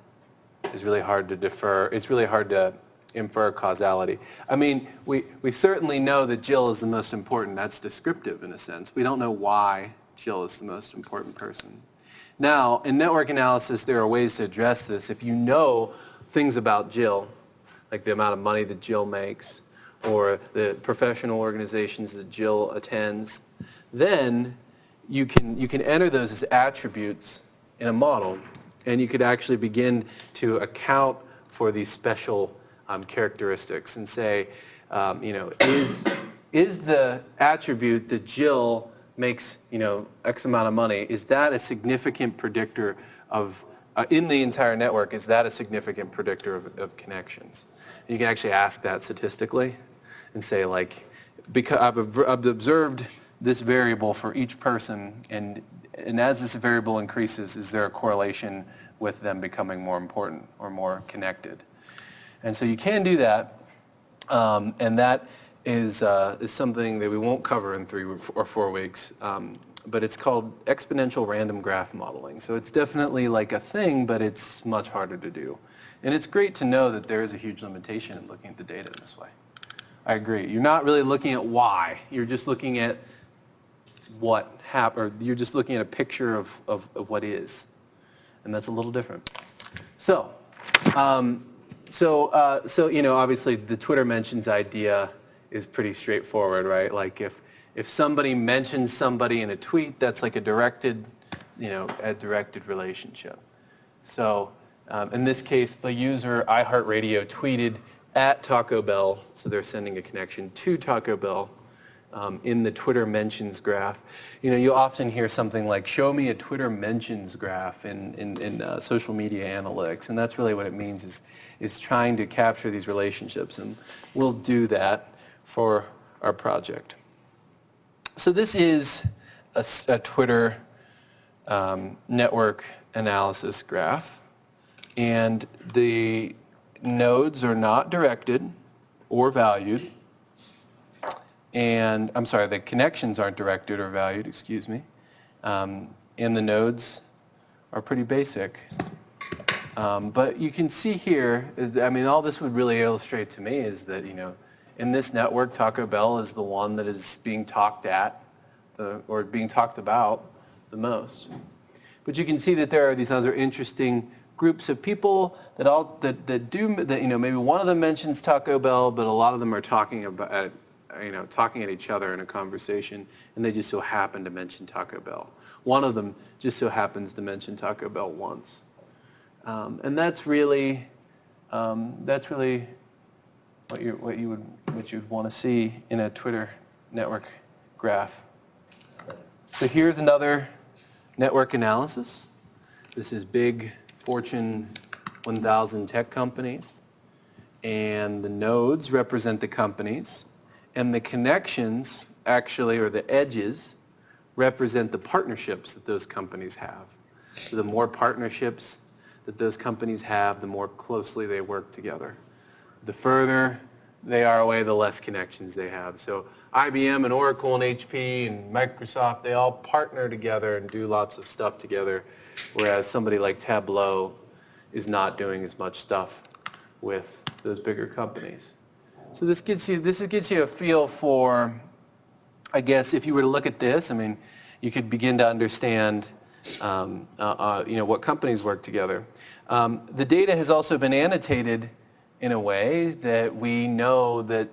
is really hard to defer. It's really hard to infer causality. I mean, we certainly know that Jill is the most important. That's descriptive in a sense. We don't know why Jill is the most important person. Now, in network analysis, there are ways to address this. If you know things about Jill, like the amount of money that Jill makes, or the professional organizations that Jill attends, then you can enter those as attributes in a model, and you could actually begin to account for these special characteristics and say, is the attribute that Jill makes, X amount of money, is that a significant predictor of, in the entire network, is that a significant predictor of connections? And you can actually ask that statistically and say, like, because I've observed this variable for each person, and as this variable increases, is there a correlation with them becoming more important or more connected? And so you can do that, and that is something that we won't cover in 3 or 4 weeks, but it's called exponential random graph modeling. So it's definitely like a thing, but it's much harder to do. And it's great to know that there is a huge limitation in looking at the data in this way. I agree. You're not really looking at why. You're just looking at what happened, or you're just looking at a picture of what is. And that's a little different. So, obviously the Twitter mentions idea is pretty straightforward, right? Like if somebody mentions somebody in a tweet, that's like a directed relationship. So in this case, the user iHeartRadio tweeted at Taco Bell, so they're sending a connection to Taco Bell in the Twitter mentions graph. You often hear something like, show me a Twitter mentions graph in social media analytics, and that's really what it means, is trying to capture these relationships, and we'll do that for our project. So this is a Twitter network analysis graph, and the nodes are not directed or valued, and I'm sorry, the connections aren't directed or valued, excuse me, and the nodes are pretty basic. But you can see here, all this would really illustrate to me is that, in this network, Taco Bell is the one that is being talked at, or being talked about the most. But you can see that there are these other interesting groups of people that do, maybe one of them mentions Taco Bell, but a lot of them are talking about, talking at each other in a conversation, and they just so happen to mention Taco Bell. One of them just so happens to mention Taco Bell once. And that's really what you'd want to see in a Twitter network graph. So here's another network analysis. This is big Fortune 1000 tech companies, and the nodes represent the companies, and the connections actually, or the edges, represent the partnerships that those companies have. So the more partnerships that those companies have, the more closely they work together. The further they are away, the less connections they have. So IBM and Oracle and HP and Microsoft, they all partner together and do lots of stuff together, whereas somebody like Tableau is not doing as much stuff with those bigger companies. So this gets you a feel for, I guess, if you were to look at this, you could begin to understand what companies work together. The data has also been annotated in a way that we know that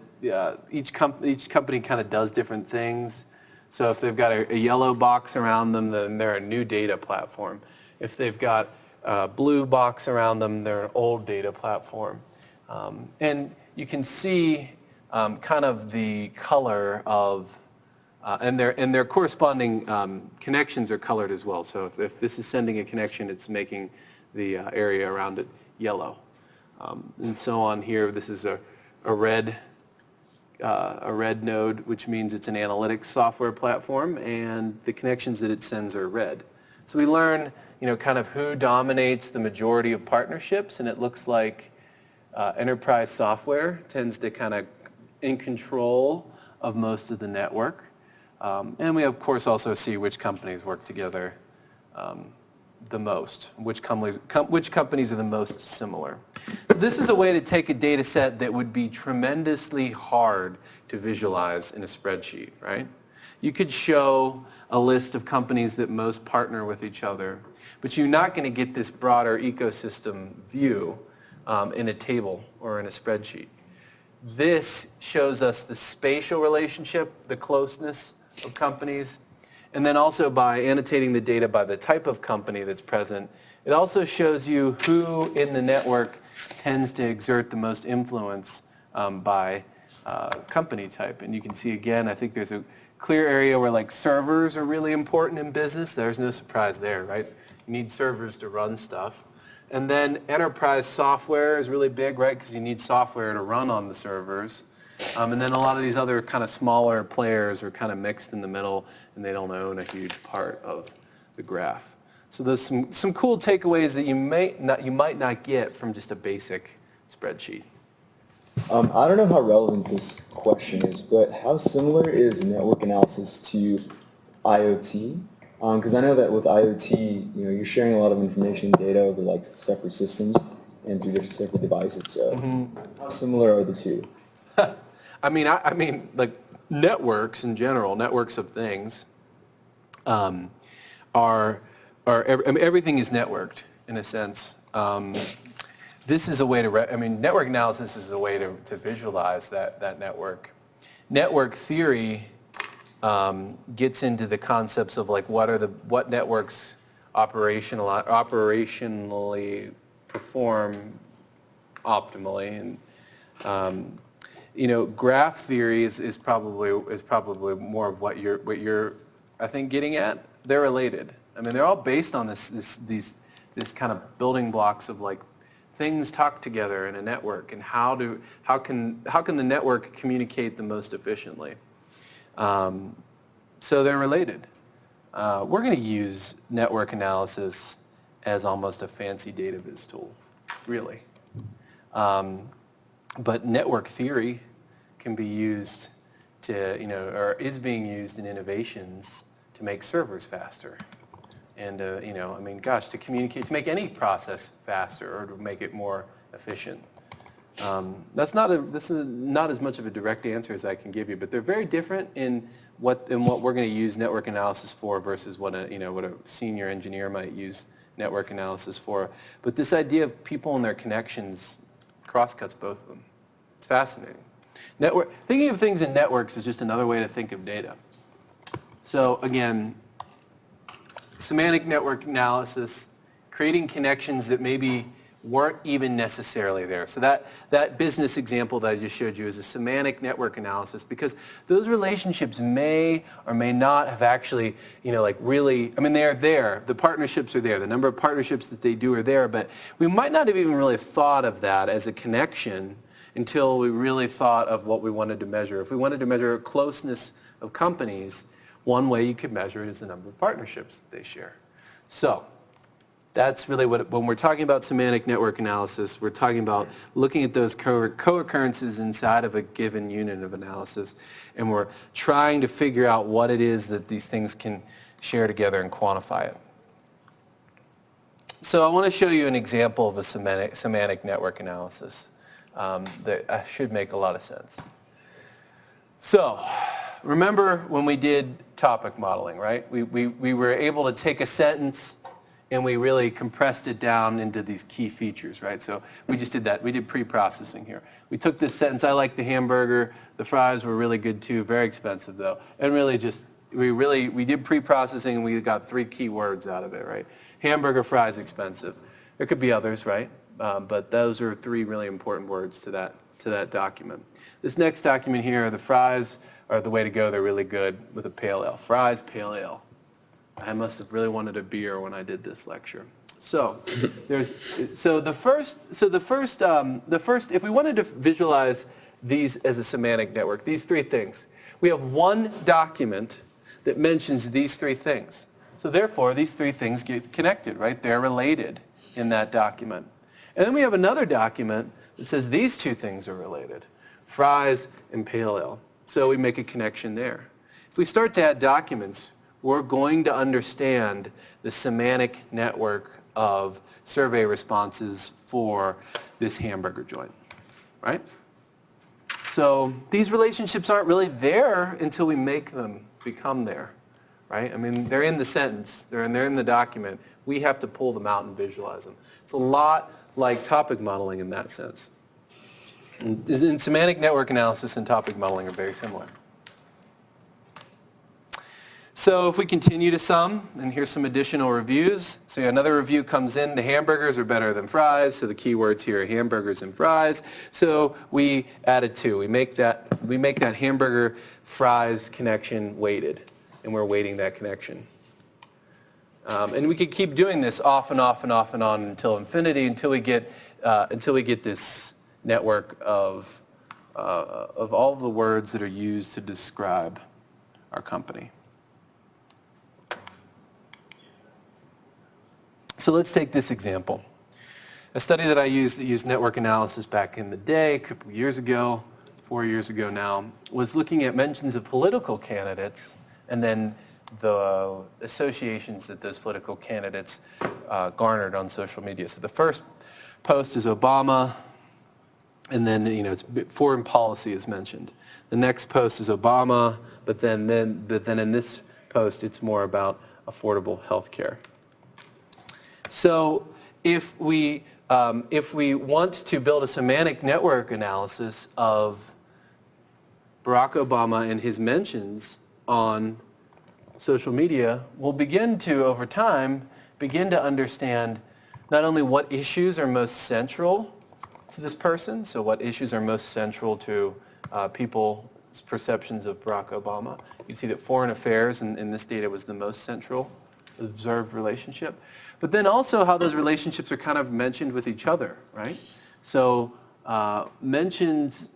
each company kind of does different things. So if they've got a yellow box around them, then they're a new data platform. If they've got a blue box around them, they're an old data platform. And you can see kind of the color of, and their corresponding connections are colored as well. So if this is sending a connection, it's making the area around it yellow. And so on here, this is a red node, which means it's an analytics software platform, and the connections that it sends are red. So we learn, kind of who dominates the majority of partnerships, and it looks like enterprise software tends to kind of in control of most of the network. And we, of course, also see which companies work together the most, which companies are the most similar. So this is a way to take a data set that would be tremendously hard to visualize in a spreadsheet, right? You could show a list of companies that most partner with each other, but you're not going to get this broader ecosystem view in a table or in a spreadsheet. This shows us the spatial relationship, the closeness of companies, and then also by annotating the data by the type of company that's present, it also shows you who in the network tends to exert the most influence by company type. And you can see again, I think there's a clear area where like servers are really important in business. There's no surprise there, right? You need servers to run stuff. And then enterprise software is really big, right? Because you need software to run on the servers. And then a lot of these other kind of smaller players are kind of mixed in the middle, and they don't own a huge part of the graph. So there's some cool takeaways that you might not get from just a basic spreadsheet. I don't know how relevant this question is, but how similar is network analysis to IoT? Because I know that with IoT, you're sharing a lot of information and data over like separate systems and through different separate devices. So how similar are the two? I mean, like networks in general, networks of things, everything is networked in a sense. This is a way to, network analysis is a way to visualize that network. Network theory gets into the concepts of like what networks operationally perform optimally, and graph theory is probably more of what you're I think getting at. They're related. I mean, they're all based on this kind of building blocks of like things talk together in a network, and how can the network communicate the most efficiently. So they're related. We're going to use network analysis as almost a fancy data viz tool, really. But network theory can be used to, or is being used in innovations to make servers faster. And, to communicate, to make any process faster or to make it more efficient. This is not as much of a direct answer as I can give you, but they're very different in what we're going to use network analysis for versus what a senior engineer might use network analysis for. But this idea of people and their connections crosscuts both of them. It's fascinating. Thinking of things in networks is just another way to think of data. So again, semantic network analysis, creating connections that maybe weren't even necessarily there. So that business example that I just showed you is a semantic network analysis, because those relationships may or may not have actually, they're there. The partnerships are there. The number of partnerships that they do are there, but we might not have even really thought of that as a connection until we really thought of what we wanted to measure. If we wanted to measure a closeness of companies, one way you could measure it is the number of partnerships that they share. So that's really when we're talking about semantic network analysis, we're talking about looking at those co-occurrences inside of a given unit of analysis, and we're trying to figure out what it is that these things can share together and quantify it. So I want to show you an example of a semantic network analysis that should make a lot of sense. So remember when we did topic modeling, right? We were able to take a sentence and we really compressed it down into these key features, right? So we just did that. We did pre-processing here. We took this sentence, I like the hamburger, the fries were really good too, very expensive though, and we did pre-processing and we got 3 key words out of it, right? Hamburger, fries, expensive. There could be others, right? But those are 3 really important words to that document. This next document here, the fries are the way to go. They're really good with a pale ale. Fries, pale ale. I must have really wanted a beer when I did this lecture. So the first, if we wanted to visualize these as a semantic network, these 3 things, we have one document that mentions these 3 things. So therefore, these 3 things get connected, right? They're related in that document. And then we have another document that says these 2 things are related, fries and pale ale. So we make a connection there. If we start to add documents, we're going to understand the semantic network of survey responses for this hamburger joint, right? So these relationships aren't really there until we make them become there, right? I mean, they're in the sentence, they're in the document. We have to pull them out and visualize them. It's a lot like topic modeling in that sense. And semantic network analysis and topic modeling are very similar. So if we continue to sum, and here's some additional reviews. So another review comes in, the hamburgers are better than fries, so the keywords here are hamburgers and fries. So we added 2. We make that hamburger fries connection weighted, and we're weighting that connection. And we could keep doing this off and off and off and on until infinity, until we get this network of all the words that are used to describe our company. So let's take this example. A study that I used that used network analysis back in the day, a couple years ago, 4 years ago now, was looking at mentions of political candidates and then the associations that those political candidates garnered on social media. So the first post is Obama, and then it's foreign policy is mentioned. The next post is Obama, but then in this post it's more about affordable health care. So if we want to build a semantic network analysis of Barack Obama and his mentions on social media, we'll begin to, over time, begin to understand not only what issues are most central to this person, so what issues are most central to people's perceptions of Barack Obama. You can see that foreign affairs in this data was the most central observed relationship. But then also how those relationships are kind of mentioned with each other, right? So mentions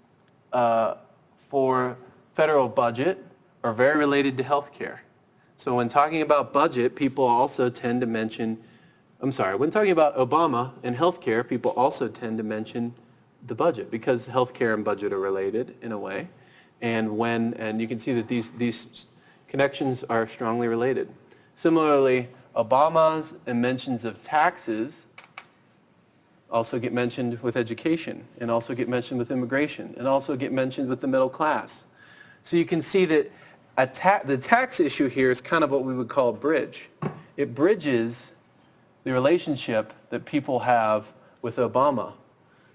for federal budget are very related to healthcare. So when talking about budget, people also tend to mention, when talking about Obama and healthcare, people also tend to mention the budget because healthcare and budget are related in a way. And you can see that these connections are strongly related. Similarly, Obama's and mentions of taxes also get mentioned with education and also get mentioned with immigration and also get mentioned with the middle class. So you can see that the tax issue here is kind of what we would call a bridge. It bridges the relationship that people have with Obama.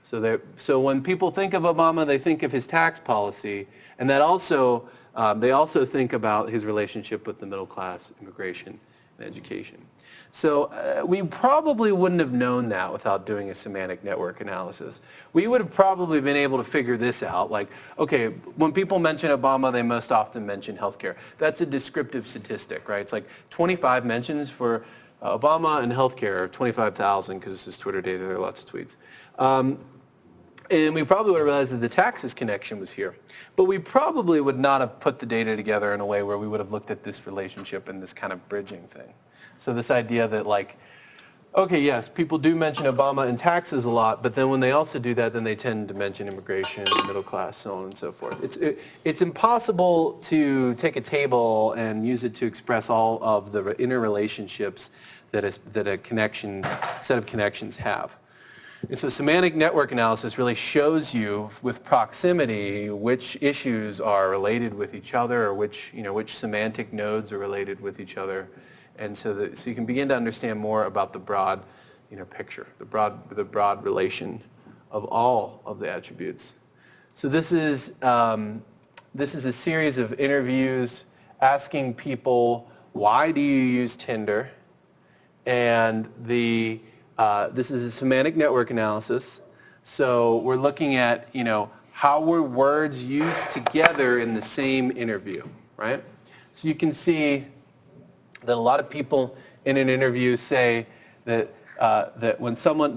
So when people think of Obama, they think of his tax policy, and that also they also think about his relationship with the middle class, immigration, and education. So we probably wouldn't have known that without doing a semantic network analysis. We would have probably been able to figure this out, like, okay, when people mention Obama, they most often mention healthcare. That's a descriptive statistic, right? It's like 25 mentions for Obama and healthcare, or 25,000, because this is Twitter data, there are lots of tweets. And we probably would have realized that the taxes connection was here. But we probably would not have put the data together in a way where we would have looked at this relationship and this kind of bridging thing. So this idea that, like, okay, yes, people do mention Obama and taxes a lot, but then when they also do that, then they tend to mention immigration, middle class, so on and so forth. It's impossible to take a table and use it to express all of the interrelationships that a set of connections have. And so semantic network analysis really shows you with proximity which issues are related with each other, or which semantic nodes are related with each other. And so you can begin to understand more about the broad picture, the broad relation of all of the attributes. So this is a series of interviews asking people, why do you use Tinder? And this is a semantic network analysis. So we're looking at, how were words used together in the same interview, right? So you can see that a lot of people in an interview say that when someone,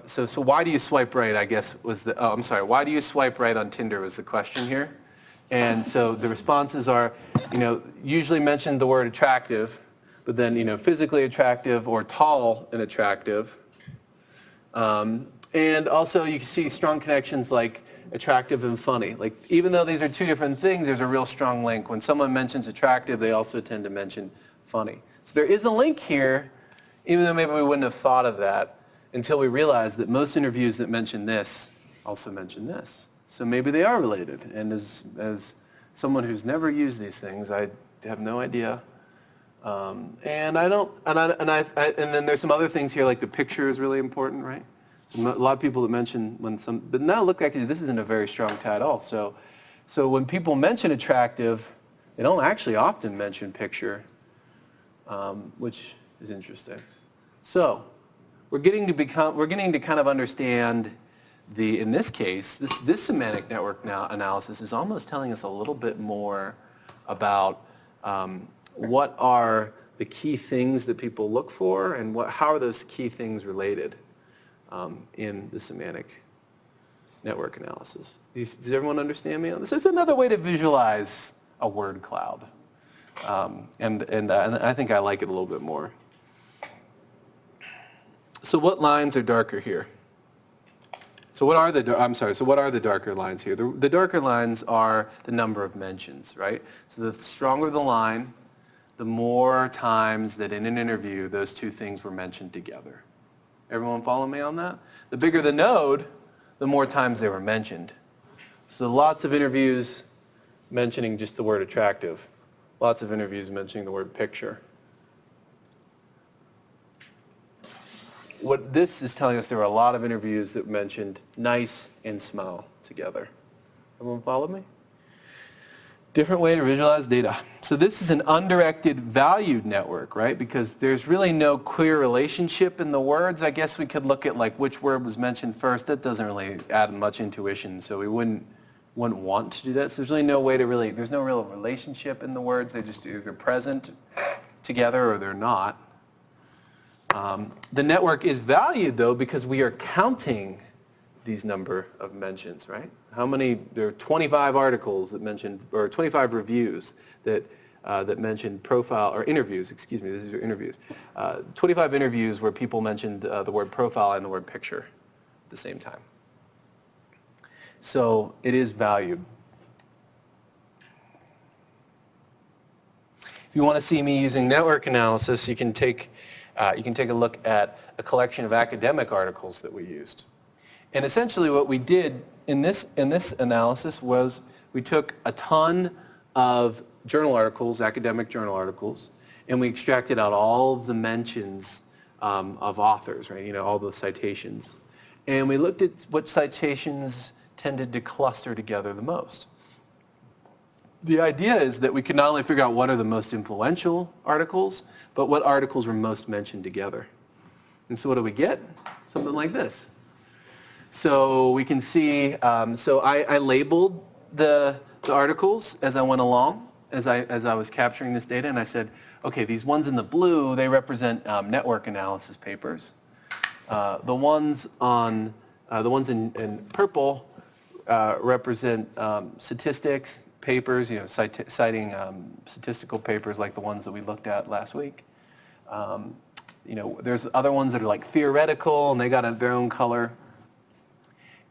so why do you swipe right, I guess was why do you swipe right on Tinder was the question here. And so the responses are, usually mention the word attractive, but then, physically attractive or tall and attractive. And also you can see strong connections like attractive and funny. Like, even though these are two different things, there's a real strong link. When someone mentions attractive, they also tend to mention funny. So there is a link here, even though maybe we wouldn't have thought of that until we realized that most interviews that mention this also mention this. So maybe they are related. And as someone who's never used these things, I have no idea. And then there's some other things here, like the picture is really important, right? So a lot of people that mention but now look, actually, this isn't a very strong tie at all. So when people mention attractive, they don't actually often mention picture, which is interesting. So we're getting to kind of understand in this case, this semantic network analysis is almost telling us a little bit more about what are the key things that people look for and how are those key things related in the semantic network analysis. Does everyone understand me on this? It's another way to visualize a word cloud. And I think I like it a little bit more. So what lines are darker here? So what are the darker lines here? The darker lines are the number of mentions, right? So the stronger the line, the more times that in an interview those two things were mentioned together. Everyone follow me on that? The bigger the node, the more times they were mentioned. So lots of interviews mentioning just the word attractive. Lots of interviews mentioning the word picture. What this is telling us, there were a lot of interviews that mentioned nice and smile together. Everyone follow me? Different way to visualize data. So this is an undirected valued network, right? Because there's really no clear relationship in the words. I guess we could look at like which word was mentioned first. That doesn't really add much intuition, so we wouldn't want to do that. So there's really no way to there's no real relationship in the words. They're just either present together or they're not. The network is valued, though, because we are counting these number of mentions, right? There are 25 articles that mentioned, or 25 reviews that mentioned profile, or interviews, excuse me, these are interviews. 25 interviews where people mentioned the word profile and the word picture at the same time. So it is valued. If you want to see me using network analysis, you can take a look at a collection of academic articles that we used. And essentially what we did in this analysis was we took a ton of journal articles, academic journal articles, and we extracted out all of the mentions of authors, right? All the citations. And we looked at what citations tended to cluster together the most. The idea is that we could not only figure out what are the most influential articles, but what articles were most mentioned together. And so what do we get? Something like this. So we can see, I labeled the articles as I went along, as I was capturing this data, and I said, okay, these ones in the blue, they represent network analysis papers. The ones in purple represent statistics papers, citing statistical papers like the ones that we looked at last week. There's other ones that are like theoretical, and they got their own color.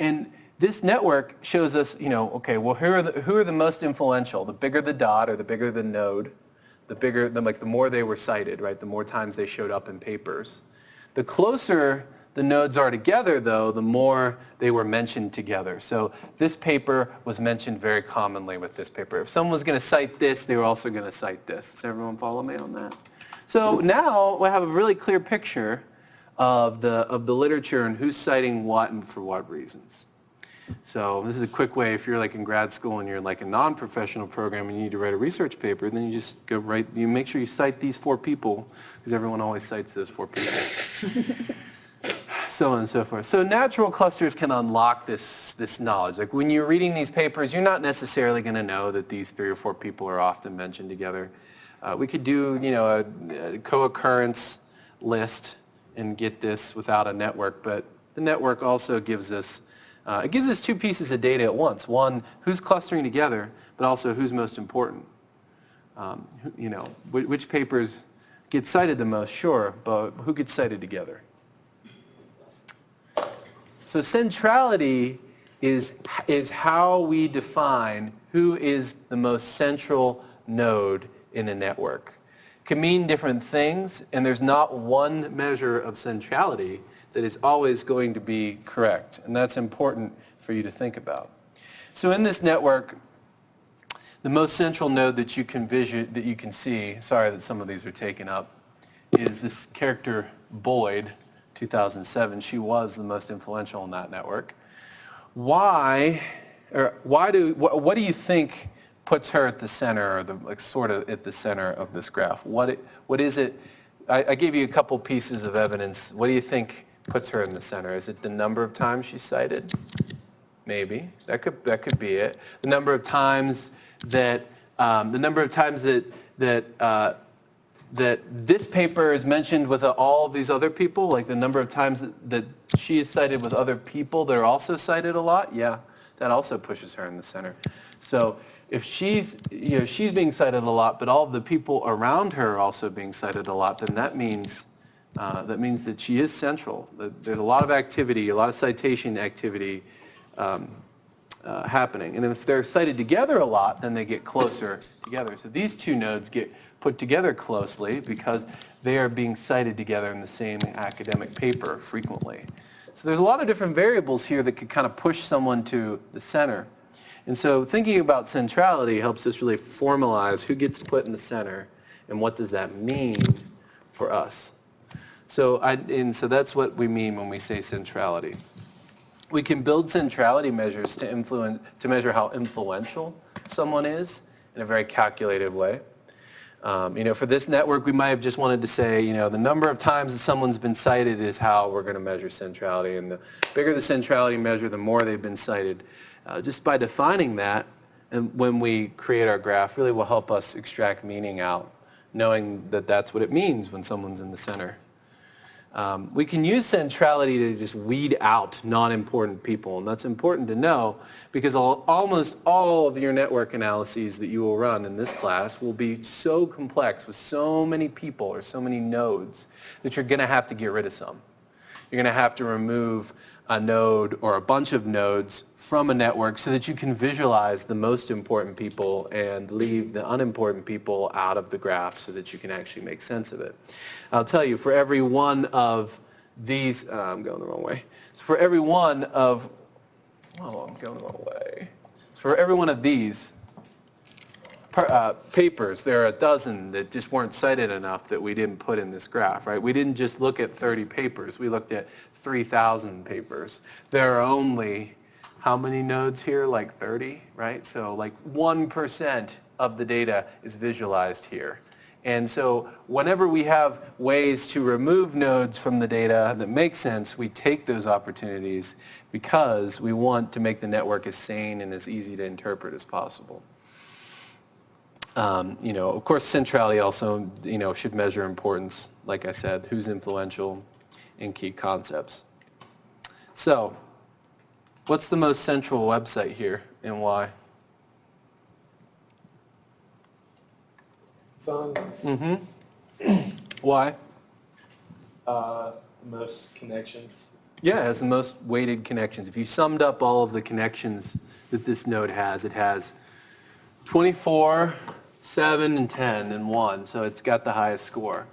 And this network shows us, okay, well, who are the most influential? The bigger the dot or the bigger the node, the more they were cited, right? The more times they showed up in papers. The closer the nodes are together, though, the more they were mentioned together. So this paper was mentioned very commonly with this paper. If someone was going to cite this, they were also going to cite this. Does everyone follow me on that? So now we have a really clear picture of the literature and who's citing what and for what reasons. So this is a quick way, if you're like in grad school and you're like a non-professional program and you need to write a research paper, then you just you make sure you cite these 4 people, because everyone always cites those 4 people. So on and so forth. So natural clusters can unlock this knowledge. Like when you're reading these papers, you're not necessarily going to know that these 3 or 4 people are often mentioned together. We could do, a co-occurrence list and get this without a network, but the network also gives us, it gives us 2 pieces of data at once. One, who's clustering together, but also who's most important. Which papers get cited the most, sure, but who gets cited together? So centrality is how we define who is the most central node in a network. It can mean different things, and there's not one measure of centrality that is always going to be correct, and that's important for you to think about. So in this network, the most central node that you can see, sorry that some of these are taken up, is this character Boyd, 2007. She was the most influential in that network. What do you think puts her at the center, or sort of at the center of this graph? What is it? I gave you a couple pieces of evidence. What do you think puts her in the center? Is it the number of times she's cited? Maybe that could be it. The number of times that that this paper is mentioned with all of these other people, like the number of times that she is cited with other people that are also cited a lot, yeah, that also pushes her in the center. So if she's being cited a lot, but all of the people around her are also being cited a lot, then that means that she is central. There's a lot of activity, a lot of citation activity happening. And if they're cited together a lot, then they get closer together. So these two nodes get put together closely because they are being cited together in the same academic paper frequently. So there's a lot of different variables here that could kind of push someone to the center. And so thinking about centrality helps us really formalize who gets put in the center and what does that mean for us. So that's what we mean when we say centrality. We can build centrality measures to measure how influential someone is in a very calculated way. For this network, we might have just wanted to say, the number of times that someone's been cited is how we're going to measure centrality. And the bigger the centrality measure, the more they've been cited. Just by defining that, and when we create our graph, really will help us extract meaning out, knowing that that's what it means when someone's in the center. We can use centrality to just weed out non-important people, and that's important to know because almost all of your network analyses that you will run in this class will be so complex with so many people or so many nodes that you're going to have to get rid of some. You're going to have to remove a node or a bunch of nodes from a network so that you can visualize the most important people and leave the unimportant people out of the graph so that you can actually make sense of it. I'll tell you, for every one of these, I'm going the wrong way. So for every one of, I'm going the wrong way. So for every one of these papers, there are a dozen that just weren't cited enough that we didn't put in this graph, right? We didn't just look at 30 papers. We looked at 3,000 papers. There are only, how many nodes here? Like 30, right? So like 1% of the data is visualized here. And so whenever we have ways to remove nodes from the data that make sense, we take those opportunities because we want to make the network as sane and as easy to interpret as possible. Of course, centrality also, should measure importance, like I said, who's influential and key concepts. So, what's the most central website here and why? Sun. Why? The most connections. Yeah, it has the most weighted connections. If you summed up all of the connections that this node has, it has 24, 7, and 10, and 1, so it's got the highest score.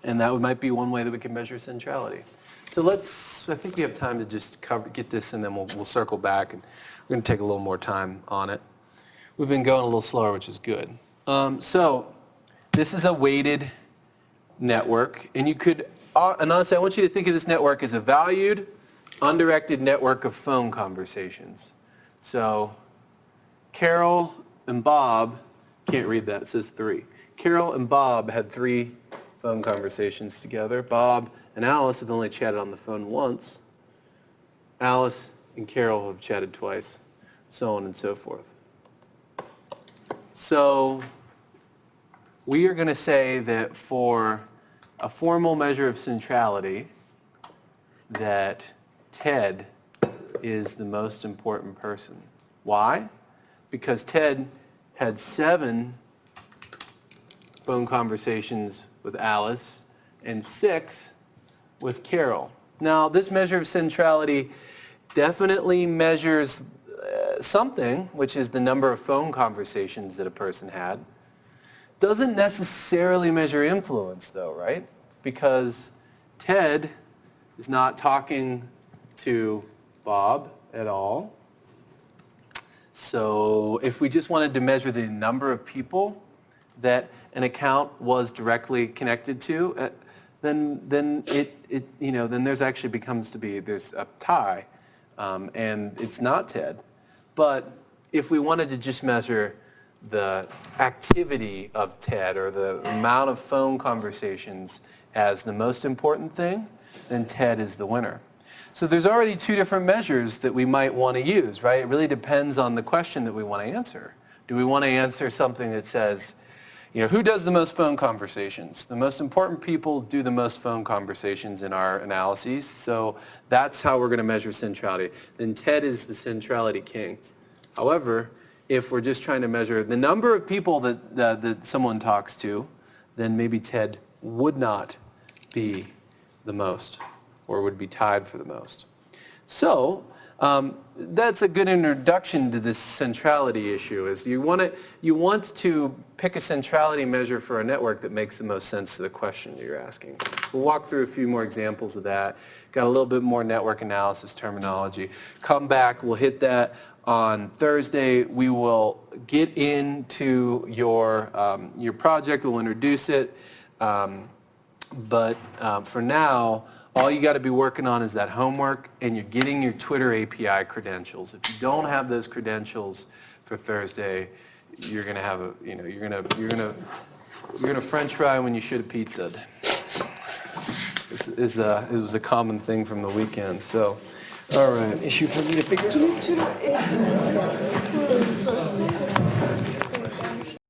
And that might be one way that we can measure centrality. So I think we have time to just get this, and then we'll circle back, and we're going to take a little more time on it. We've been going a little slower, which is good. So this is a weighted network, and you could, and honestly, I want you to think of this network as a valued, undirected network of phone conversations. So Carol and Bob, can't read that, it says 3. Carol and Bob had 3 phone conversations together. Bob and Alice have only chatted on the phone once. Alice and Carol have chatted twice, so on and so forth. So we are going to say that for a formal measure of centrality, that Ted is the most important person. Why? Because Ted had 7 phone conversations with Alice and 6 with Carol. Now, this measure of centrality definitely measures something, which is the number of phone conversations that a person had. Doesn't necessarily measure influence though, right? Because Ted is not talking to Bob at all. So if we just wanted to measure the number of people that an account was directly connected to, then there's actually there's a tie, and it's not Ted. But if we wanted to just measure the activity of Ted or the amount of phone conversations as the most important thing, then Ted is the winner. So there's already two different measures that we might want to use, right? It really depends on the question that we want to answer. Do we want to answer something that says, who does the most phone conversations? The most important people do the most phone conversations in our analyses, so that's how we're going to measure centrality. Then Ted is the centrality king. However, if we're just trying to measure the number of people that someone talks to, then maybe Ted would not be the most, or would be tied for the most. So that's a good introduction to this centrality issue. Is you want to pick a centrality measure for a network that makes the most sense to the question you're asking. So we'll walk through a few more examples of that. Got a little bit more network analysis terminology. Come back, we'll hit that on Thursday. We will get into your project. We'll introduce it. But for now, all you got to be working on is that homework, and you're getting your Twitter API credentials. If you don't have those credentials for Thursday, you're gonna have you're gonna French fry when you should have pizzaed. It was a common thing from the weekend. So, all right. Issue for me to figure out.